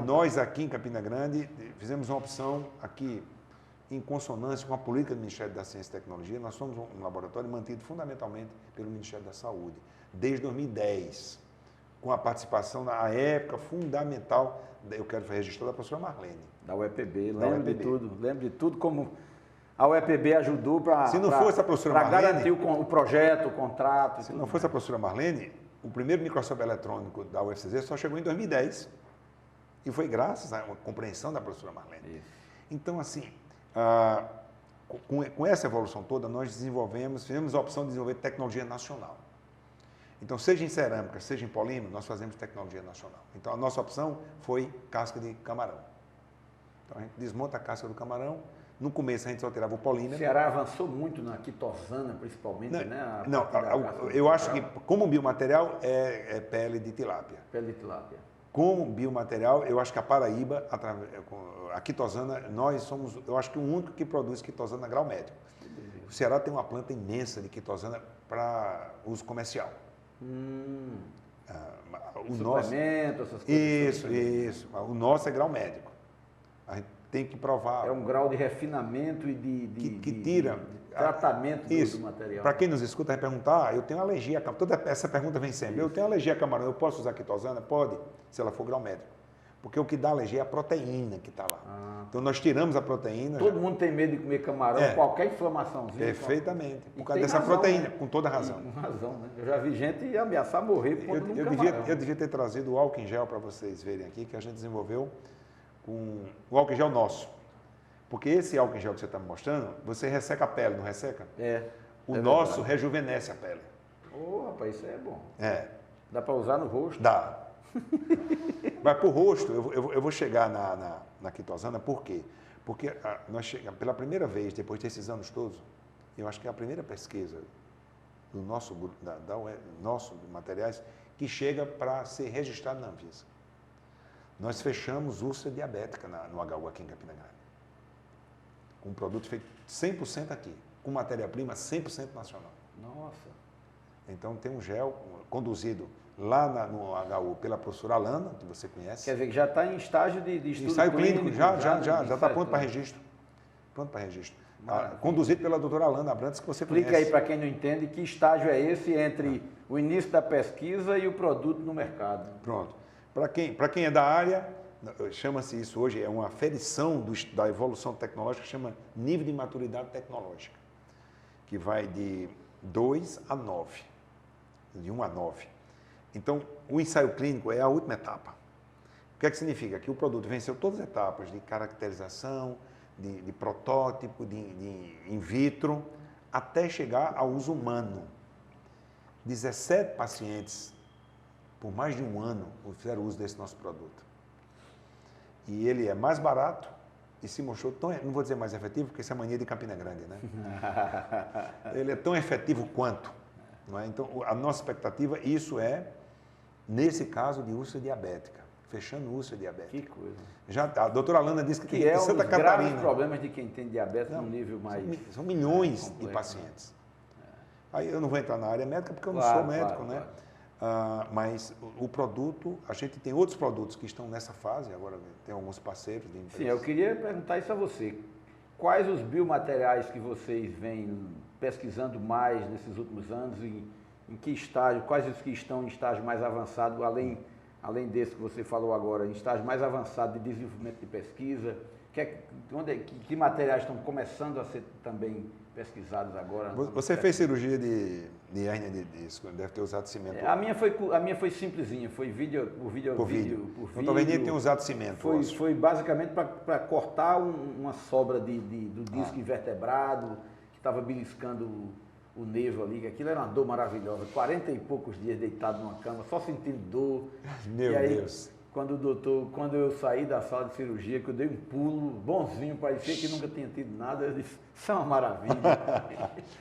nós aqui em Campina Grande fizemos uma opção aqui em consonância com a política do Ministério da Ciência e Tecnologia. Nós somos um laboratório mantido fundamentalmente pelo Ministério da Saúde, desde 2010, com a participação na época fundamental, eu quero registrar, da professora Marlene. Da UEPB, lembro de tudo como a UEPB ajudou para garantir o projeto, o contrato. Se não fosse a professora Marlene, o primeiro microscópio eletrônico da UFCG só chegou em 2010. E foi graças à compreensão da professora Marlene. Isso. Então, assim, com essa evolução toda, nós fizemos a opção de desenvolver tecnologia nacional. Então, seja em cerâmica, seja em polímero, nós fazemos tecnologia nacional. Então, a nossa opção foi casca de camarão. Então, a gente desmonta a casca do camarão. No começo, a gente só tirava o polímero. O Ceará avançou muito na quitosana, principalmente, né? Eu acho que, como biomaterial, é pele de tilápia. Pele de tilápia. Como biomaterial, eu acho que a Paraíba, a quitosana, eu acho que o único que produz quitosana grau médio. O Ceará tem uma planta imensa de quitosana para uso comercial. Suplemento, essas coisas. Isso. O nosso é grau médico. A gente tem que provar. É um grau de refinamento e de tratamento do material. Para quem nos escuta, vai perguntar, eu tenho alergia a camarão. Toda essa pergunta vem sempre. Isso. Eu tenho alergia a camarão, eu posso usar quitosana? Pode, se ela for grau médio. Porque o que dá alergia é a proteína que está lá. Então, nós tiramos a proteína. Todo mundo tem medo de comer camarão, qualquer inflamaçãozinha. Perfeitamente. Por causa dessa proteína, né? Com toda razão. Com razão, né? Eu já vi gente ameaçar morrer por conta de um camarão. Eu devia ter trazido o álcool em gel para vocês verem aqui, que a gente desenvolveu com o álcool em gel nosso. Porque esse álcool em gel que você está me mostrando, você resseca a pele, não resseca? O nosso rejuvenesce a pele. Rapaz, isso é bom. Dá para usar no rosto? Dá. Mas para o rosto, eu vou chegar na quitosana, por quê? Porque nós chegamos, pela primeira vez, depois desses anos todos, eu acho que é a primeira pesquisa do nosso grupo, nosso de materiais, que chega para ser registrado na Anvisa. Nós fechamos úlcera diabética no HU aqui em Campina Grande. Um produto feito 100% aqui, com matéria-prima 100% nacional. Nossa. Então tem um gel conduzido lá no HU pela professora Alana, que você conhece. Quer dizer que já está em estágio de estudo ensaio clínico, já está pronto para registro. Pronto para registro. Conduzido pela doutora Alana Abrantes, que você conhece. Explica aí para quem não entende que estágio é esse entre o início da pesquisa e o produto no mercado. Pronto. Para quem é da área, chama-se isso hoje, é uma aferição da evolução tecnológica, chama nível de maturidade tecnológica, que vai de 2 a 9, de 1 a 9. Então, o ensaio clínico é a última etapa. O que é que significa? Que o produto venceu todas as etapas de caracterização, de protótipo, de in vitro, até chegar ao uso humano. 17 pacientes, por mais de um ano, fizeram uso desse nosso produto. E ele é mais barato e se mostrou tão, não vou dizer mais efetivo, porque isso é mania de Campina Grande, né? Ele é tão efetivo quanto. Não é? Então, a nossa expectativa, isso é, nesse caso, de úlcera diabética. Fechando úlcera diabética. Que coisa. Já, a doutora Alana disse que tem é em um Santa dos Catarina. graves problemas de quem tem diabetes num nível mais... São milhões complexo, de pacientes. Aí eu não vou entrar na área médica porque eu não sou médico, né? Mas o produto, a gente tem outros produtos que estão nessa fase, agora tem alguns parceiros de empresas. Sim, eu queria perguntar isso a você. Quais os biomateriais que vocês vêm pesquisando mais nesses últimos anos? Em que estágio? Quais os que estão em estágio mais avançado, além desse que você falou agora, em estágio mais avançado de desenvolvimento de pesquisa? Que materiais estão começando a ser também pesquisados agora? Você fez cirurgia de hérnia de disco, deve ter usado cimento. A minha foi simplesinha, foi por vídeo. Então talvez nem tenha usado cimento. Foi basicamente para cortar uma sobra do disco invertebrado, que estava beliscando o nervo ali, que aquilo era uma dor maravilhosa. 40 e poucos dias deitado numa cama, só sentindo dor. Meu Deus. Quando eu saí da sala de cirurgia, que eu dei um pulo bonzinho, parecia que nunca tinha tido nada, eu disse, isso é uma maravilha.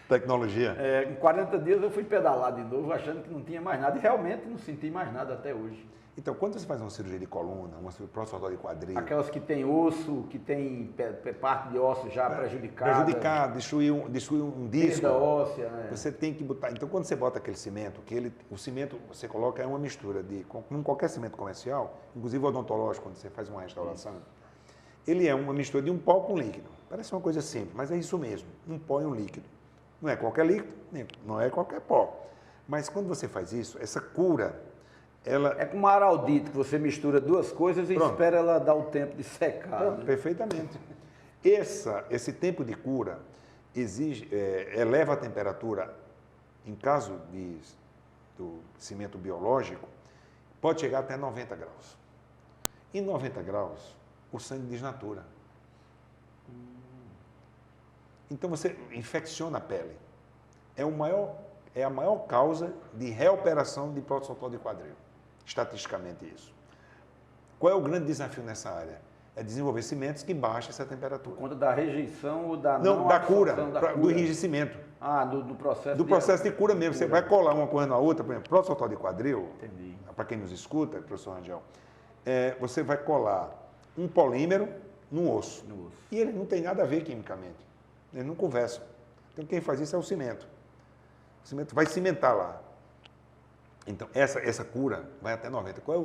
Tecnologia. Em 40 dias eu fui pedalar de novo, achando que não tinha mais nada, e realmente não senti mais nada até hoje. Então, quando você faz uma cirurgia de coluna, uma próstata de quadril... Aquelas que tem osso, que tem parte de osso já prejudicada. Prejudicado, destruir um disco. Perda óssea, né? Você tem que botar... Então, quando você bota aquele cimento, o cimento você coloca é uma mistura como qualquer cimento comercial, inclusive odontológico, quando você faz uma restauração, ele é uma mistura de um pó com líquido. Parece uma coisa simples, mas é isso mesmo, um pó e um líquido. Não é qualquer líquido, não é qualquer pó. Mas quando você faz isso, essa cura... É como a araldite, que você mistura duas coisas e espera ela dar o tempo de secar. Né? Perfeitamente. Esse tempo de cura eleva a temperatura, em caso do cimento biológico, pode chegar até 90 graus. Em 90 graus, o sangue desnatura. Então você infecciona a pele. É a maior causa de reoperação de prótese de quadril. Estatisticamente isso. Qual é o grande desafio nessa área? É desenvolver cimentos que baixem essa temperatura. Por conta da rejeição ou da da cura, do enrijecimento. Do processo. Do processo de cura mesmo. Você vai colar uma coisa na outra, por exemplo, prótese de quadril, para quem nos escuta, professor Rangel, você vai colar um polímero no osso. E ele não tem nada a ver quimicamente. Eles não conversam. Então quem faz isso é o cimento. O cimento vai cimentar lá. Então, essa cura vai até 90. Qual é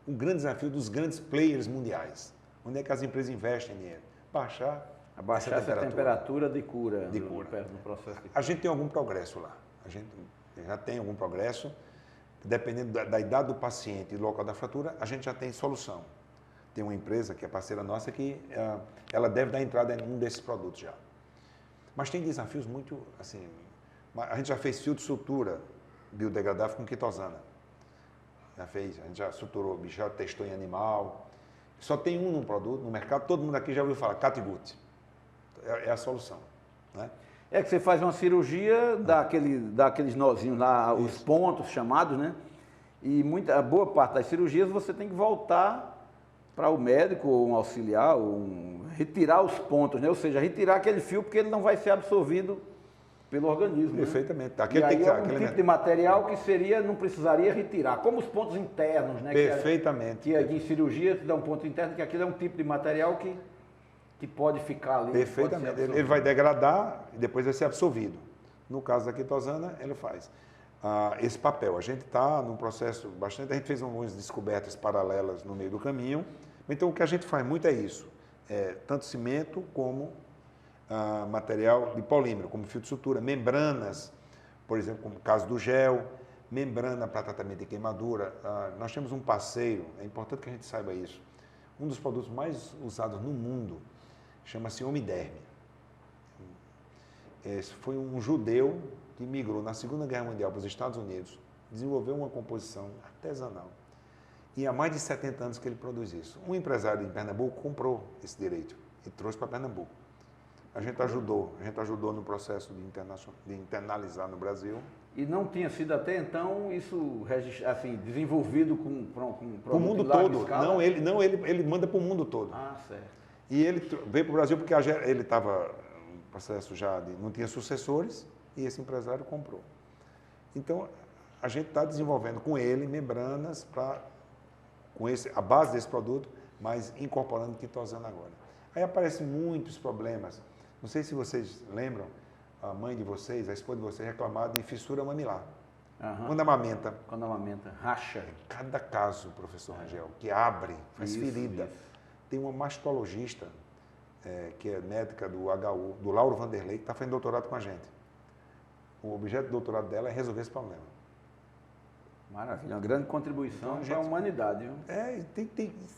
o grande desafio dos grandes players mundiais? Onde é que as empresas investem dinheiro? Baixar essa temperatura de cura. No processo de cura. A gente tem algum progresso lá. A gente já tem algum progresso. Dependendo da idade do paciente e do local da fratura, a gente já tem solução. Tem uma empresa que é parceira nossa que ela deve dar entrada em um desses produtos já. Mas tem desafios muito, assim... A gente já fez fio de sutura biodegradável com quitosana. A gente já suturou, já testou em animal. Só tem um produto no mercado, todo mundo aqui já ouviu falar, Catgut. É a solução. Né? É que você faz uma cirurgia, dá aqueles nozinhos lá, os pontos chamados, né? E boa parte das cirurgias você tem que voltar para o médico ou um auxiliar, retirar os pontos, né? Ou seja, retirar aquele fio porque ele não vai ser absorvido pelo organismo. Perfeitamente. Né? Aquele e aí tem que, é um tipo de material que não precisaria retirar, como os pontos internos, né? Perfeitamente. Que em cirurgia te dá um ponto interno, que aquilo é um tipo de material que pode ficar ali. Perfeitamente. Ele vai degradar e depois vai ser absorvido. No caso da quitosana, ele faz esse papel. A gente está num processo bastante... A gente fez algumas descobertas paralelas no meio do caminho. Então, o que a gente faz muito é isso. Tanto cimento como material de polímero, como fio de sutura, membranas, por exemplo, como o caso do gel, membrana para tratamento de queimadura. Nós temos um parceiro, é importante que a gente saiba isso. Um dos produtos mais usados no mundo chama-se Omiderme. Esse foi um judeu que migrou na Segunda Guerra Mundial para os Estados Unidos, desenvolveu uma composição artesanal. E há mais de 70 anos que ele produz isso. Um empresário em Pernambuco comprou esse direito e trouxe para Pernambuco. A gente ajudou no processo de internalizar no Brasil. E não tinha sido até então isso assim, desenvolvido com o mundo todo. Não, ele manda para o mundo todo. Ah, certo. E ele veio para o Brasil porque ele estava no processo já de não tinha sucessores e esse empresário comprou. Então, a gente está desenvolvendo com ele membranas a base desse produto, mas incorporando quitosana agora. Aí aparecem muitos problemas. Não sei se vocês lembram, a mãe de vocês, a esposa de vocês reclamava de fissura mamilar. Uhum. Quando amamenta. Quando amamenta, racha. Cada caso, professor Rangel, que abre, faz ferida. Isso. Tem uma mastologista, que é médica do HU, do Lauro Vanderlei, que está fazendo doutorado com a gente. O objeto do doutorado dela é resolver esse problema. Maravilha, uma grande contribuição para a humanidade. Viu?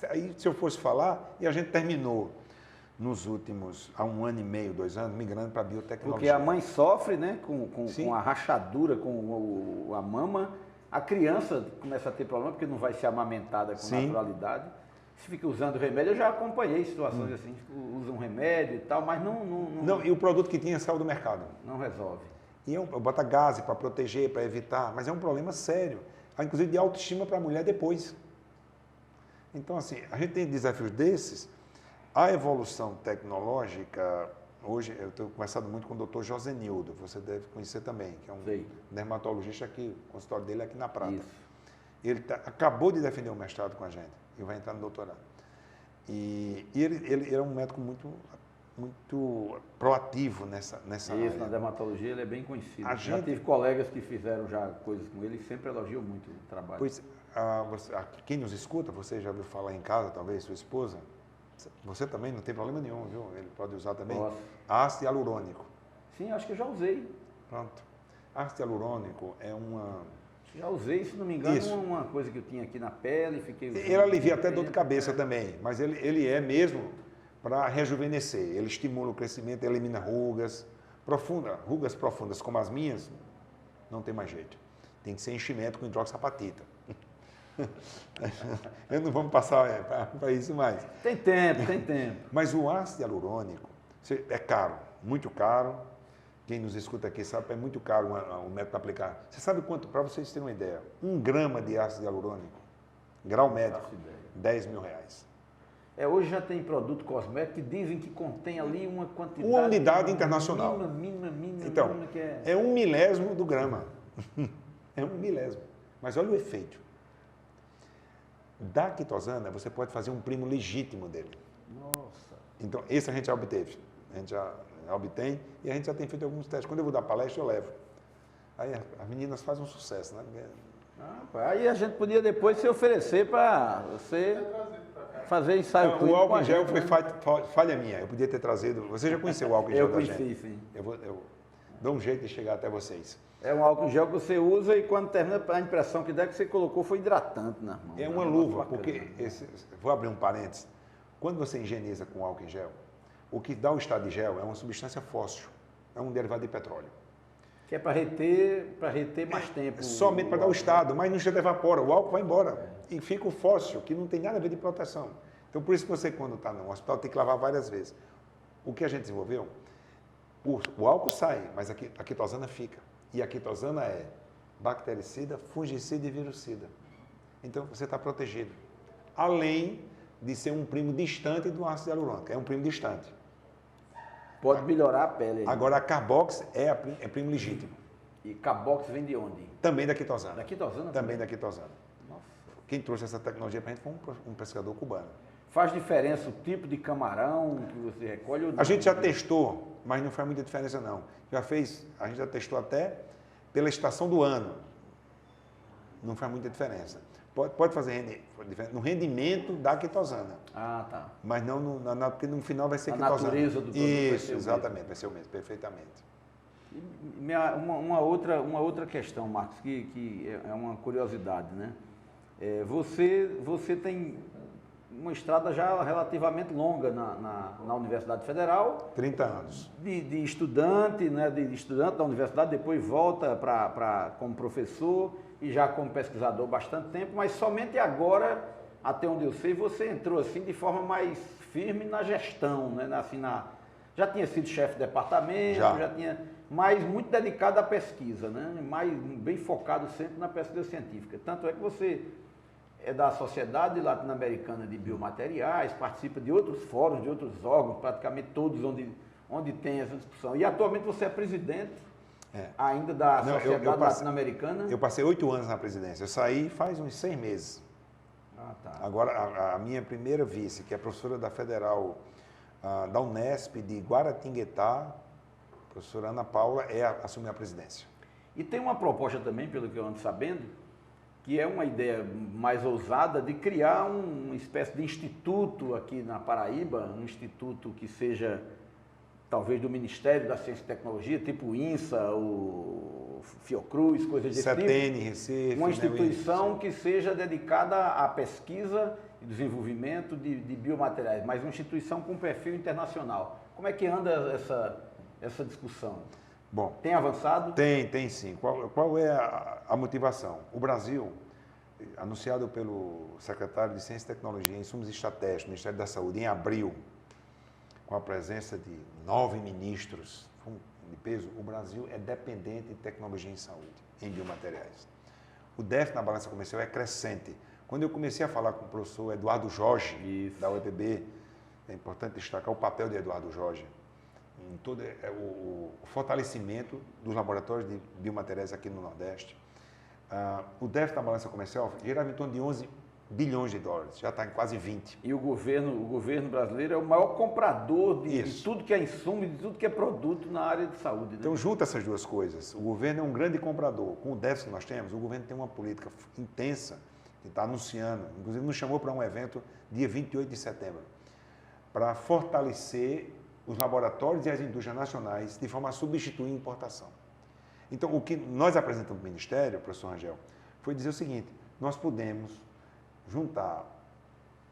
Aí, se eu fosse falar, e a gente terminou nos últimos, há 1 ano e meio, 2 anos, migrando para a biotecnologia. Porque a mãe sofre, né, com a rachadura, com a mama, a criança começa a ter problema porque não vai ser amamentada com naturalidade. Se fica usando remédio, eu já acompanhei situações assim, usa um remédio e tal, mas não... E o produto que tinha saiu do mercado. Não resolve. E bota gás para proteger, para evitar, mas é um problema sério. Inclusive de autoestima para a mulher depois. Então, assim, a gente tem desafios desses. A evolução tecnológica, hoje, eu tenho conversado muito com o Dr. Josenildo, você deve conhecer também, que é um dermatologista aqui, o consultório dele é aqui na Prata. Isso. Ele acabou de defender um mestrado com a gente e vai entrar no doutorado. E ele é um médico muito proativo nessa área. Isso, na dermatologia ele é bem conhecido. Já tive colegas que fizeram já coisas com ele e sempre elogiam muito o trabalho. Pois, quem nos escuta, você já ouviu falar em casa, talvez, sua esposa, você também não tem problema nenhum, viu? Ele pode usar também. Posso. Ácido hialurônico. Sim, acho que eu já usei. Pronto. Ácido hialurônico é uma... Já usei, se não me engano, uma coisa que eu tinha aqui na pele, fiquei usando. Ele alivia até dor de cabeça também, mas ele é mesmo para rejuvenescer. Ele estimula o crescimento, elimina rugas profundas como as minhas, não tem mais jeito. Tem que ser enchimento com hidroxapatita. Não vamos passar para isso mais. Tem tempo. Mas o ácido hialurônico é caro, muito caro. Quem nos escuta aqui sabe, é muito caro o método aplicar. Você sabe quanto, para vocês terem uma ideia, 1 grama de ácido hialurônico, grau médico, R$10 mil. Hoje já tem produto cosmético que dizem que contém ali uma quantidade... Uma unidade internacional. Mínima, então, que é 1 milésimo do grama. É 1 milésimo. Mas olha o efeito. Da quitosana, você pode fazer um primo legítimo dele. Nossa. Então, esse a gente já obteve. A gente já obtém e a gente já tem feito alguns testes. Quando eu vou dar palestra, eu levo. Aí as meninas fazem um sucesso, né? Aí a gente podia depois se oferecer para você fazer ensaio clínico. O álcool em gel foi falha minha. Eu podia ter trazido... Você já conheceu o álcool em gel da gente? Eu conheci, sim. Eu dou um jeito de chegar até vocês. É um álcool em gel que você usa e quando termina, a impressão que dá é que você colocou foi hidratante nas mãos. É uma luva, porque... vou abrir um parênteses. Quando você higieniza com álcool em gel, o que dá o estado de gel é uma substância fóssil. É um derivado de petróleo. Que é para reter mais tempo. Somente para dar o estado, mas no instante evapora, o álcool vai embora. E fica o fóssil, que não tem nada a ver de proteção. Então, por isso que você, quando está no hospital, tem que lavar várias vezes. O que a gente desenvolveu, o álcool sai, mas a quitosana fica. E a quitosana é bactericida, fungicida e virucida. Então, você está protegido. Além de ser um primo distante do ácido hialurônico. É um primo distante. Pode melhorar a pele. Agora, a carbox é primo legítimo. E carbox vem de onde? Também da quitosana. Da quitosana? Também da quitosana. Nossa. Quem trouxe essa tecnologia para a gente foi um pescador cubano. Faz diferença o tipo de camarão que você recolhe? Ou não? A gente já testou, mas não faz muita diferença não. A gente já testou até pela estação do ano. Não faz muita diferença. Pode fazer diferença no rendimento da quitosana. Ah, tá. Mas não porque no final vai ser a quitosana. Natureza do produto Isso, vai ser exatamente, vai ser o mesmo, perfeitamente. Uma outra questão, Marcos, que é uma curiosidade, né? Você tem uma estrada já relativamente longa na Universidade Federal. 30 anos. De estudante, né? De estudante da universidade, depois volta como professor e já como pesquisador bastante tempo, mas somente agora, até onde eu sei, você entrou assim de forma mais firme na gestão, né? Assim, já tinha sido chefe de departamento, já tinha, mas muito dedicado à pesquisa, né? Bem focado sempre na pesquisa científica. Tanto é que você é da Sociedade Latino-Americana de Biomateriais, participa de outros fóruns, de outros órgãos, praticamente todos onde tem essa discussão. E atualmente você é presidente ainda da Sociedade Latino-Americana. Eu passei 8 anos na presidência. Eu saí faz uns 6 meses. Ah, tá. Agora, a minha primeira vice, que é professora da Federal da Unesp de Guaratinguetá, professora Ana Paula, assumiu a presidência. E tem uma proposta também, pelo que eu ando sabendo, que é uma ideia mais ousada de criar uma espécie de instituto aqui na Paraíba, um instituto que seja talvez do Ministério da Ciência e Tecnologia, tipo o INSA, o Fiocruz, coisas desse tipo. CETENE, Recife. Uma instituição que seja dedicada à pesquisa e desenvolvimento de biomateriais, mas uma instituição com perfil internacional. Como é que anda essa discussão? Bom, tem avançado? Tem sim. Qual é a motivação? O Brasil, anunciado pelo secretário de Ciência e Tecnologia, Insumos Estratégicos, Ministério da Saúde, em abril, com a presença de 9 ministros de peso, o Brasil é dependente de tecnologia em saúde, em biomateriais. O déficit na balança comercial é crescente. Quando eu comecei a falar com o professor Eduardo Jorge, da UEPB, é importante destacar o papel de Eduardo Jorge, em todo o fortalecimento dos laboratórios de biomateriais aqui no Nordeste. O déficit da balança comercial girava em torno de 11 bilhões de dólares, já está em quase 20. E o governo brasileiro é o maior comprador de tudo que é insumo, de tudo que é produto na área de saúde. Né? Então, junta essas duas coisas. O governo é um grande comprador. Com o déficit que nós temos, o governo tem uma política intensa, que está anunciando, inclusive nos chamou para um evento dia 28 de setembro, para fortalecer os laboratórios e as indústrias nacionais de forma a substituir a importação. Então, o que nós apresentamos para o Ministério, professor Rangel, foi dizer o seguinte: nós podemos juntar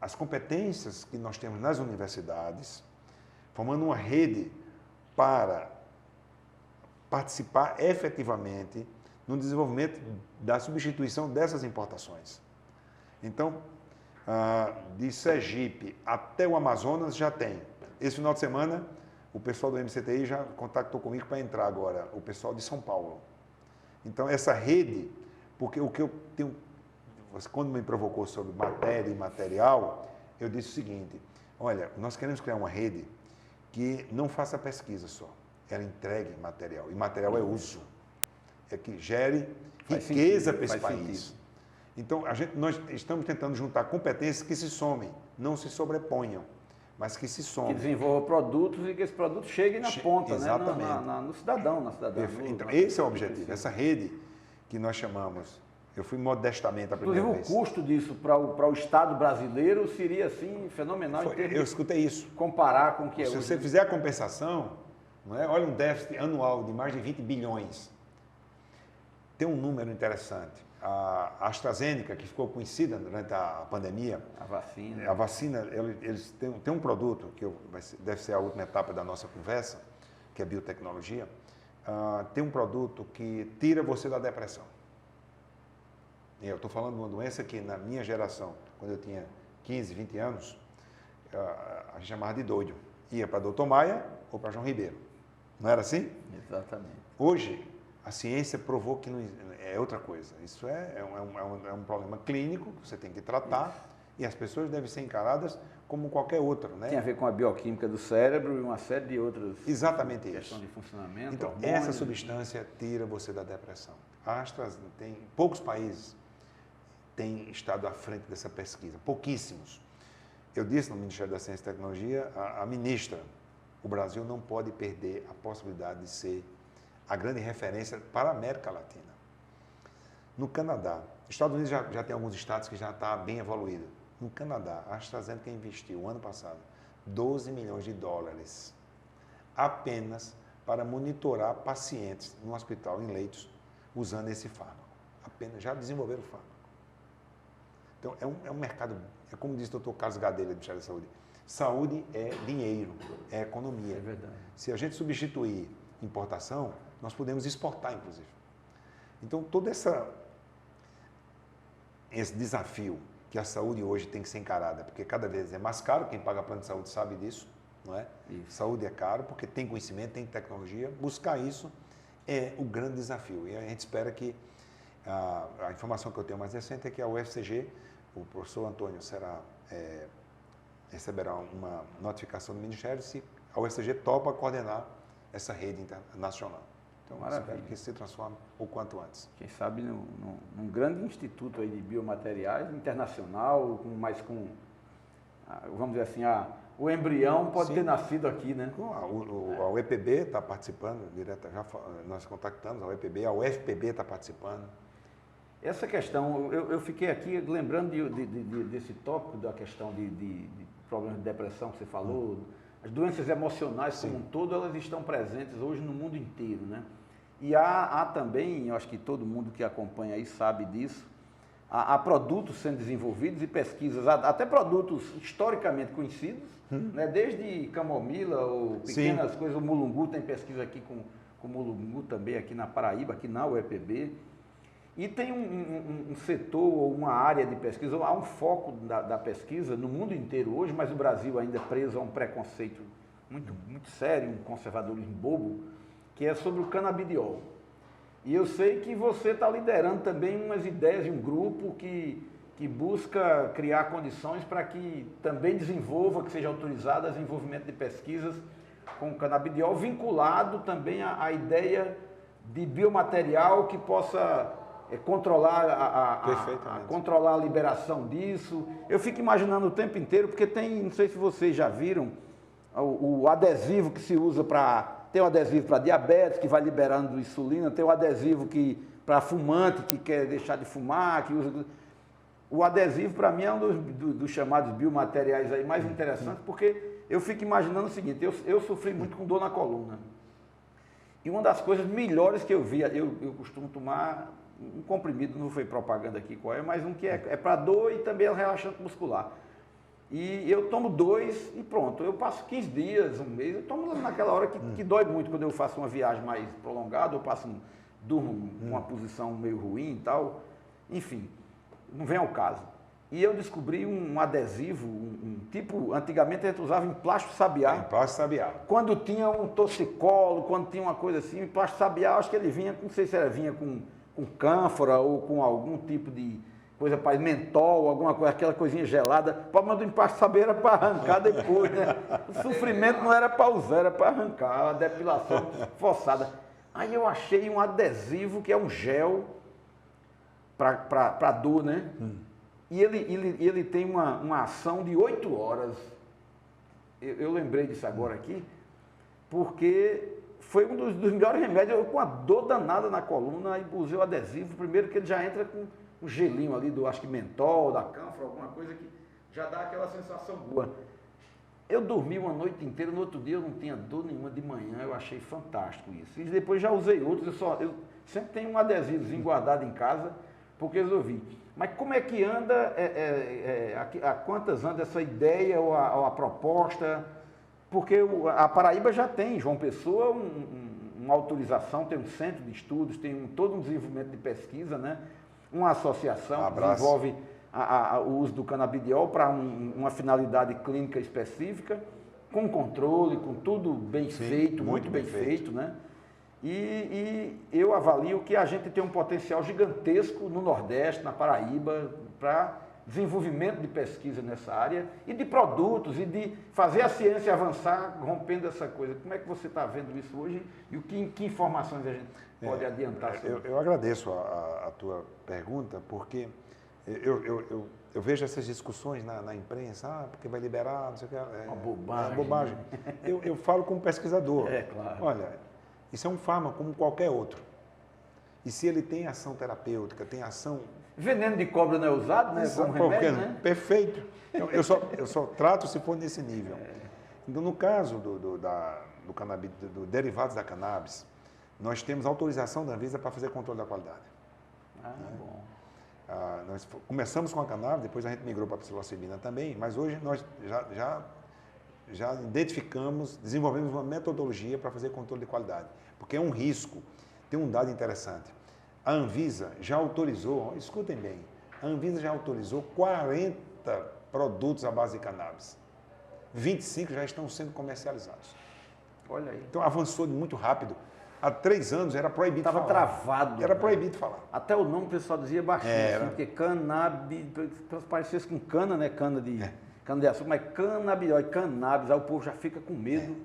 as competências que nós temos nas universidades, formando uma rede para participar efetivamente no desenvolvimento da substituição dessas importações. Então, de Sergipe até o Amazonas já tem. Esse final de semana, o pessoal do MCTI já contactou comigo para entrar agora, o pessoal de São Paulo. Então, essa rede, porque o que eu tenho, quando me provocou sobre matéria e material, eu disse o seguinte: olha, nós queremos criar uma rede que não faça pesquisa só, ela entregue material, e material é uso, é que gere riqueza para esse país. Então, nós estamos tentando juntar competências que se somem, não se sobreponham, mas que se somem. Que desenvolva produtos e que esses produtos cheguem na ponta, exatamente, né? No cidadão, na cidadã. Então, esse é o objetivo, essa rede que nós chamamos. Eu fui modestamente a primeira vez. Inclusive, o custo disso para o Estado brasileiro seria, assim, fenomenal. Eu escutei isso. Comparar com o que é hoje. Se você fizer a compensação, não é? Olha um déficit anual de mais de 20 bilhões. Tem um número interessante. A AstraZeneca, que ficou conhecida durante a pandemia. A vacina, eles têm um produto, que deve ser a última etapa da nossa conversa, que é biotecnologia. Tem um produto que tira você da depressão. Eu estou falando de uma doença que, na minha geração, quando eu tinha 15, 20 anos, a gente chamava de doido. Ia para Dr. Maia ou para João Ribeiro. Não era assim? Exatamente. Hoje, a ciência provou que não, é outra coisa. Isso é um problema clínico que você tem que tratar E as pessoas devem ser encaradas como qualquer outra, né? Tem a ver com a bioquímica do cérebro e uma série de outras Exatamente questões isso. de funcionamento. Então, hormônios. essa substância tira você da depressão. A AstraZeneca tem poucos países têm estado à frente dessa pesquisa, pouquíssimos. Eu disse no Ministério da Ciência e Tecnologia, a ministra, o Brasil não pode perder a possibilidade de ser a grande referência para a América Latina. No Canadá, Estados Unidos já tem alguns estados que já está bem evoluído. No Canadá, a AstraZeneca investiu, ano passado, 12 milhões de dólares apenas para monitorar pacientes no hospital, em leitos, usando esse fármaco. Apenas, já desenvolveram o fármaco. Então, é um mercado, é como disse o Dr. Carlos Gadelha, do Ministério da Saúde, saúde é dinheiro, é economia. É verdade. Se a gente substituir importação, nós podemos exportar, inclusive. Então, todo esse desafio que a saúde hoje tem que ser encarada, porque cada vez é mais caro, quem paga plano de saúde sabe disso, não é? Isso. Saúde é caro, porque tem conhecimento, tem tecnologia, buscar isso é o grande desafio. E a gente espera que, a informação que eu tenho mais recente é que a UFCG, o professor Antônio receberá uma notificação do Ministério se a UFCG topa coordenar essa rede internacional. Então, Maravilha. espero que isso se transforme o quanto antes. Quem sabe num grande instituto aí de biomateriais internacional, vamos dizer assim, o embrião pode Sim. ter nascido aqui, né? A UEPB está participando, nós contactamos a UEPB, a UFPB está participando. Essa questão, eu fiquei aqui lembrando desse tópico da questão de problemas de depressão que você falou. As doenças emocionais Sim. como um todo, elas estão presentes hoje no mundo inteiro, né? E há também, eu acho que todo mundo que acompanha aí sabe disso, há produtos sendo desenvolvidos e pesquisas, até produtos historicamente conhecidos, né? Desde camomila ou pequenas coisas, o mulungu, tem pesquisa aqui com mulungu também aqui na Paraíba, aqui na UEPB. E tem um setor ou uma área de pesquisa, há um foco da pesquisa no mundo inteiro hoje, mas o Brasil ainda é preso a um preconceito muito sério, um conservadorismo bobo, que é sobre o canabidiol. E eu sei que você está liderando também umas ideias de um grupo que busca criar condições para que também desenvolva, que seja autorizado o desenvolvimento de pesquisas com o canabidiol, vinculado também à ideia de biomaterial que possa controlar a liberação disso. Eu fico imaginando o tempo inteiro, porque não sei se vocês já viram, o adesivo que se usa tem o adesivo para diabetes, que vai liberando insulina, tem o adesivo para fumante, que quer deixar de fumar, que usa... O adesivo, para mim, é um dos chamados biomateriais aí mais interessantes, porque eu fico imaginando o seguinte, eu sofri muito com dor na coluna. E uma das coisas melhores que eu vi, eu costumo tomar um comprimido, não foi propaganda aqui qual é, mas um que é para dor e também é um relaxante muscular. E eu tomo 2 e pronto, eu passo 15 dias, um mês, eu tomo naquela hora que dói muito quando eu faço uma viagem mais prolongada, eu durmo numa posição meio ruim e tal, enfim, não vem ao caso. E eu descobri um adesivo, tipo, antigamente a gente usava em plástico sabiá. Em plástico sabiá. Quando tinha um torcicolo, quando tinha uma coisa assim, em plástico sabiá, acho que ele vinha, não sei se era vinha com cânfora ou com algum tipo de coisa para mentol, alguma coisa, aquela coisinha gelada. O problema do plástico sabiá era para arrancar depois, né? O sofrimento não era para usar, era para arrancar, a depilação forçada. Aí eu achei um adesivo que é um gel para dor, né? E ele tem uma ação de 8 horas. Eu lembrei disso agora aqui, porque foi um dos melhores remédios. Eu com a dor danada na coluna, aí usei o adesivo, primeiro que ele já entra com um gelinho ali acho que mentol, da cânfora, alguma coisa que já dá aquela sensação boa. Eu dormi uma noite inteira, no outro dia eu não tinha dor nenhuma de manhã, eu achei fantástico isso. E depois já usei outros, eu sempre tenho um adesivozinho guardado em casa, porque eu resolvi. Mas como é que anda, a quantas anda essa ideia ou a proposta? Porque a Paraíba já tem, João Pessoa, uma autorização, tem um centro de estudos, tem todo um desenvolvimento de pesquisa, né? Uma associação que desenvolve o uso do canabidiol para uma finalidade clínica específica, com controle, com tudo bem feito, muito bem feito, né? E eu avalio que a gente tem um potencial gigantesco no Nordeste, na Paraíba, para desenvolvimento de pesquisa nessa área e de produtos e de fazer a ciência avançar rompendo essa coisa. Como é que você está vendo isso hoje e que informações a gente pode adiantar sobre eu agradeço a tua pergunta, porque eu vejo essas discussões na imprensa, porque vai liberar, não sei o que. Uma bobagem. É bobagem. Eu falo como pesquisador. É, claro. Olha, isso é um fármaco como qualquer outro. E se ele tem ação terapêutica, tem ação... Veneno de cobra não é usado, né? Como remédio, né? Perfeito. Eu só trato se for nesse nível. Então, no caso do cannabis, do derivados da cannabis, nós temos autorização da Anvisa para fazer controle da qualidade. Bom. Nós começamos com a cannabis, depois a gente migrou para a psilocibina também, mas hoje nós já identificamos, desenvolvemos uma metodologia para fazer controle de qualidade, porque é um risco. Tem um dado interessante. A Anvisa já autorizou, escutem bem, a Anvisa já autorizou 40 produtos à base de cannabis. 25 já estão sendo comercializados. Olha aí. Então avançou muito rápido. Há 3 anos era proibido falar. Estava travado. Era proibido falar. Até o nome o pessoal dizia baixinho, assim, porque cannabis, parecia com cana, né? Cana de açúcar, mas canabidiol, cannabis, aí o povo já fica com medo.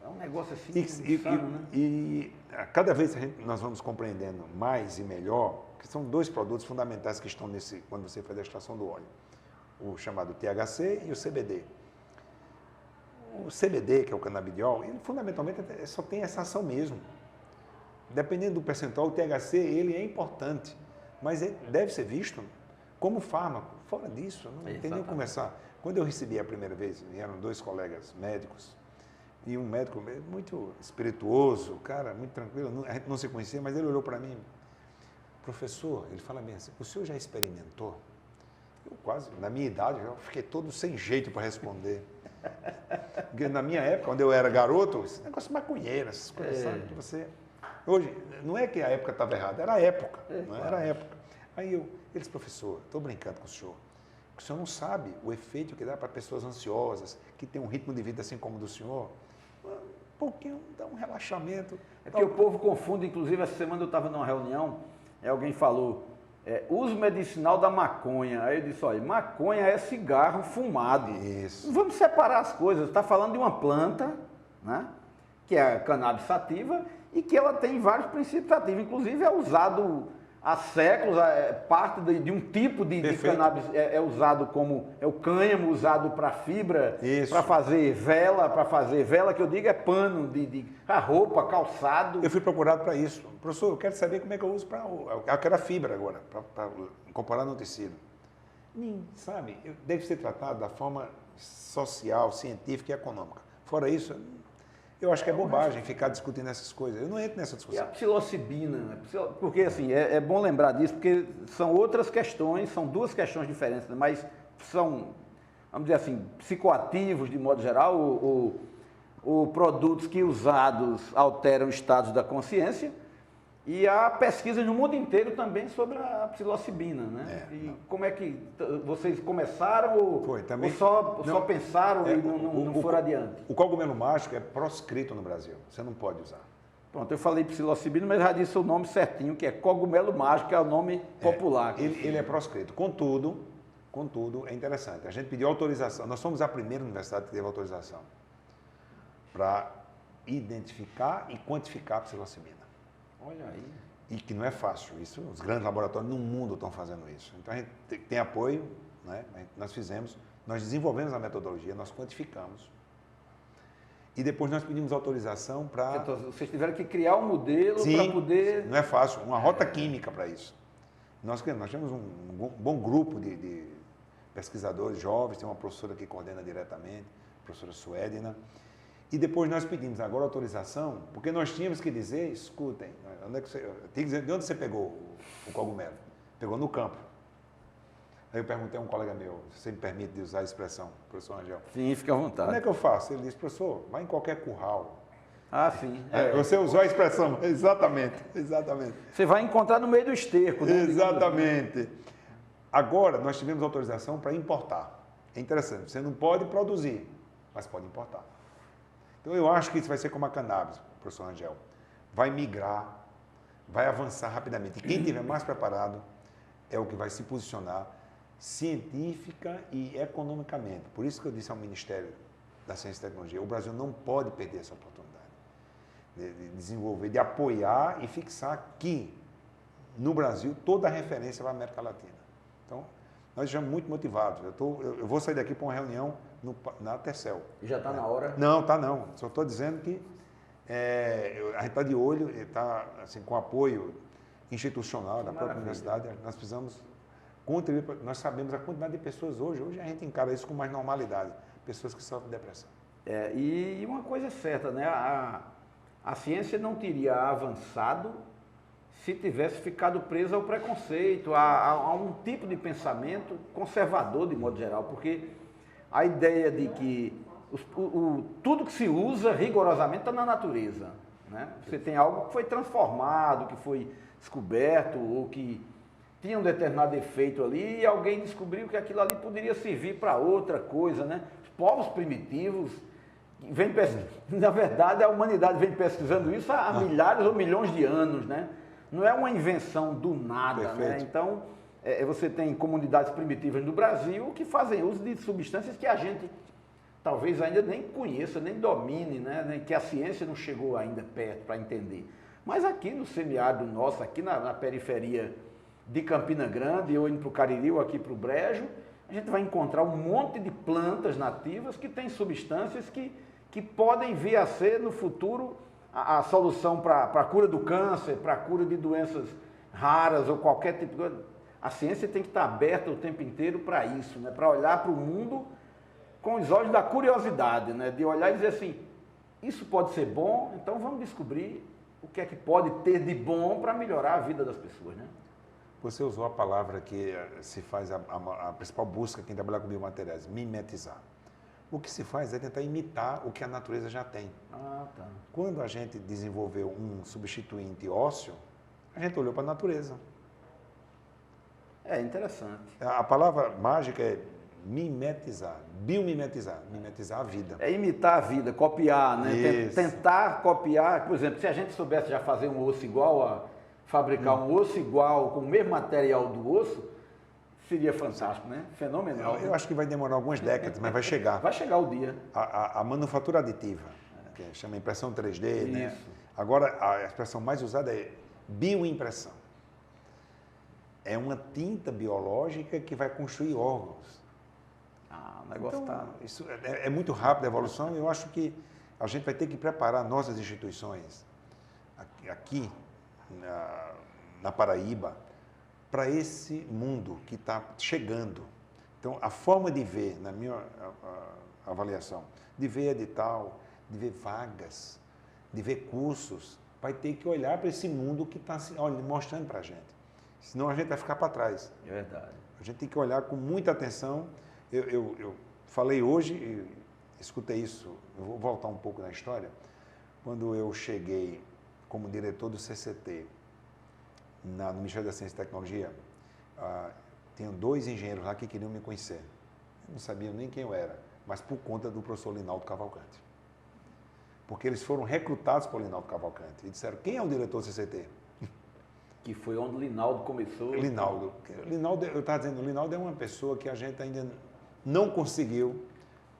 É um negócio assim insano, né? E cada vez nós vamos compreendendo mais e melhor que são 2 produtos fundamentais que estão quando você faz a extração do óleo. O chamado THC e o CBD. O CBD, que é o canabidiol, ele fundamentalmente só tem essa ação mesmo. Dependendo do percentual, o THC ele é importante, mas ele deve ser visto como fármaco. Fora disso, não tem nem o que conversar. Quando eu recebi a primeira vez, vieram 2 colegas médicos, e um médico muito espirituoso, cara, muito tranquilo, a gente não se conhecia, mas ele olhou para mim, professor, ele fala bem assim, o senhor já experimentou? Eu quase, na minha idade, eu fiquei todo sem jeito para responder. Porque na minha época, quando eu era garoto, esse negócio maconheiro, essas coisas, sabe, que você... Hoje, não é que a época estava errada, era a época, era a época. Aí ele disse, professor, estou brincando com o senhor não sabe o efeito que dá para pessoas ansiosas, que têm um ritmo de vida assim como o do senhor, um pouquinho, dá um relaxamento. É porque o povo confunde, inclusive essa semana eu estava numa reunião, alguém falou, uso medicinal da maconha. Aí eu disse, olha, maconha é cigarro fumado. Isso. Vamos separar as coisas. Está falando de uma planta, né, que é a cannabis sativa, e que ela tem vários princípios ativos. Inclusive é usado há séculos, parte de um tipo de cannabis é usado como, o cânhamo usado para fibra, para fazer vela, que eu digo é pano, de roupa, calçado. Eu fui procurado para isso. Professor, eu quero saber como é que eu uso eu quero a fibra agora, para incorporar no tecido. Sabe, deve ser tratado da forma social, científica e econômica. Fora isso, eu acho que é bobagem ficar discutindo essas coisas. Eu não entro nessa discussão. E a psilocibina, porque assim, é bom lembrar disso, porque são outras questões, são 2 questões diferentes, mas são, vamos dizer assim, psicoativos de modo geral, ou produtos que usados alteram estados da consciência, e há pesquisas no mundo inteiro também sobre a psilocibina, né? Como é que vocês começaram ou só pensaram e não foram adiante? O cogumelo mágico é proscrito no Brasil, você não pode usar. Pronto, eu falei psilocibina, mas já disse o nome certinho, que é cogumelo mágico, que é o nome popular. Ele é proscrito. Contudo, é interessante, a gente pediu autorização, nós somos a primeira universidade que teve autorização para identificar e quantificar a psilocibina. Olha aí. E que não é fácil. Isso, os grandes laboratórios no mundo estão fazendo isso. Então a gente tem apoio, né? Nós desenvolvemos a metodologia, nós quantificamos. E depois nós pedimos autorização para... Então, vocês tiveram que criar um modelo para poder... Não é fácil, uma rota química para isso. Nós temos um bom grupo de pesquisadores jovens, tem uma professora que coordena diretamente, a professora Suedina. E depois nós pedimos agora autorização, porque nós tínhamos que dizer, escutem, de onde você pegou o cogumelo? Pegou no campo. Aí eu perguntei a um colega meu, se você me permite de usar a expressão, professor Angel. Sim, fica à vontade. Como é que eu faço? Ele disse, professor, vai em qualquer curral. Ah, sim. Você usou a expressão, exatamente. Você vai encontrar no meio do esterco. Né? Exatamente. Agora, nós tivemos autorização para importar. É interessante, você não pode produzir, mas pode importar. Então, eu acho que isso vai ser como a cannabis, professor Angel. Vai migrar, vai avançar rapidamente. E quem estiver mais preparado é o que vai se posicionar científica e economicamente. Por isso que eu disse ao Ministério da Ciência e Tecnologia, o Brasil não pode perder essa oportunidade de desenvolver, de apoiar e fixar aqui no Brasil toda a referência para a América Latina. Então, nós estamos muito motivados. Eu vou sair daqui para uma reunião na Tercel. E já está na hora? Não, está não. Só estou dizendo que a gente está de olho, está assim, com apoio institucional da própria universidade. Nós precisamos contribuir. Nós sabemos a quantidade de pessoas hoje. Hoje a gente encara isso com mais normalidade. Pessoas que sofrem de depressão. E uma coisa é certa, né? A ciência não teria avançado se tivesse ficado presa ao preconceito, a um tipo de pensamento conservador, de modo geral, porque a ideia de que tudo que se usa rigorosamente está na natureza, né? Você tem algo que foi transformado, que foi descoberto, ou que tinha um determinado efeito ali, e alguém descobriu que aquilo ali poderia servir para outra coisa, né? Os povos primitivos, na verdade, a humanidade vem pesquisando isso há milhares ou milhões de anos, né? Não é uma invenção do nada, né? Então, você tem comunidades primitivas no Brasil que fazem uso de substâncias que a gente talvez ainda nem conheça, nem domine, né? Que a ciência não chegou ainda perto para entender. Mas aqui no semiárido nosso, aqui na periferia de Campina Grande, ou indo para o Cariri, ou aqui para o Brejo, a gente vai encontrar um monte de plantas nativas que têm substâncias que podem vir a ser, no futuro, a solução para a cura do câncer, para a cura de doenças raras ou qualquer tipo de coisa. A ciência tem que estar aberta o tempo inteiro para isso, né? Para olhar para o mundo com os olhos da curiosidade, né? De olhar e dizer assim, isso pode ser bom, então vamos descobrir o que é que pode ter de bom para melhorar a vida das pessoas, né? Você usou a palavra que se faz a principal busca quem trabalha com biomateriais, mimetizar. O que se faz é tentar imitar o que a natureza já tem. Ah, tá. Quando a gente desenvolveu um substituinte ósseo, a gente olhou para a natureza. É interessante. A palavra mágica é mimetizar, biomimetizar, mimetizar a vida. É imitar a vida, copiar, né? Isso. Tentar copiar. Por exemplo, se a gente soubesse já fazer um osso igual, fabricar um osso igual, com o mesmo material do osso, seria fantástico, né? Fenomenal. Eu acho que vai demorar algumas décadas, mas vai chegar. Vai chegar o dia. A manufatura aditiva, que chama impressão 3D, Isso. né? Agora, a expressão mais usada é bioimpressão. É uma tinta biológica que vai construir órgãos. O negócio então, isso é muito rápido a evolução e eu acho que a gente vai ter que preparar nossas instituições aqui na Paraíba para esse mundo que está chegando. Então, a forma de ver, na minha avaliação, de ver edital, de ver vagas, de ver cursos, vai ter que olhar para esse mundo que está mostrando para a gente. Senão a gente vai ficar para trás. É verdade. A gente tem que olhar com muita atenção. Eu falei hoje, escutei isso, eu vou voltar um pouco na história, quando eu cheguei como diretor do CCT, no Ministério da Ciência e Tecnologia, tinham 2 engenheiros lá que queriam me conhecer. Eu não sabiam nem quem eu era, mas por conta do professor Linaldo Cavalcante. Porque eles foram recrutados por Linaldo Cavalcante e disseram, quem é o diretor do CCT? Que foi onde o Linaldo começou. Linaldo, eu estava dizendo, o Linaldo é uma pessoa que a gente ainda não conseguiu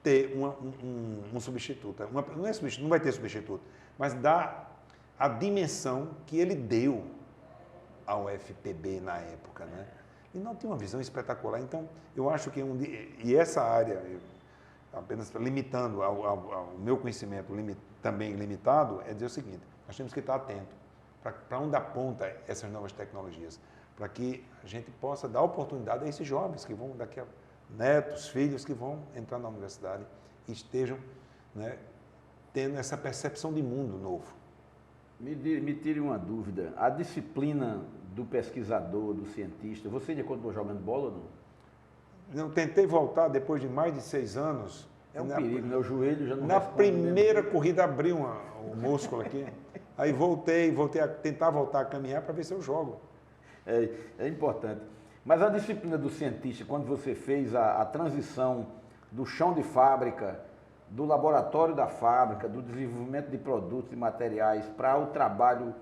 ter um substituto. Não é substituto, não vai ter substituto, mas dá a dimensão que ele deu ao FPB na época, né? E não tem uma visão espetacular. Então, eu acho que e essa área, apenas limitando ao meu conhecimento também limitado, é dizer o seguinte, nós temos que estar atentos para onde aponta essas novas tecnologias, para que a gente possa dar oportunidade a esses jovens que vão daqui a netos, filhos que vão entrar na universidade e estejam, né, tendo essa percepção de mundo novo. Me tire uma dúvida. A disciplina do pesquisador, do cientista, você ainda continuou jogando bola ou não? Eu tentei voltar depois de mais de 6 anos. É um perigo, né? O joelho já não Na responde primeira mesmo. corrida abriu o músculo aqui. Aí voltei a tentar voltar a caminhar para ver se eu jogo. É importante. Mas a disciplina do cientista, quando você fez a transição do chão de fábrica, do laboratório da fábrica, do desenvolvimento de produtos e materiais para o trabalho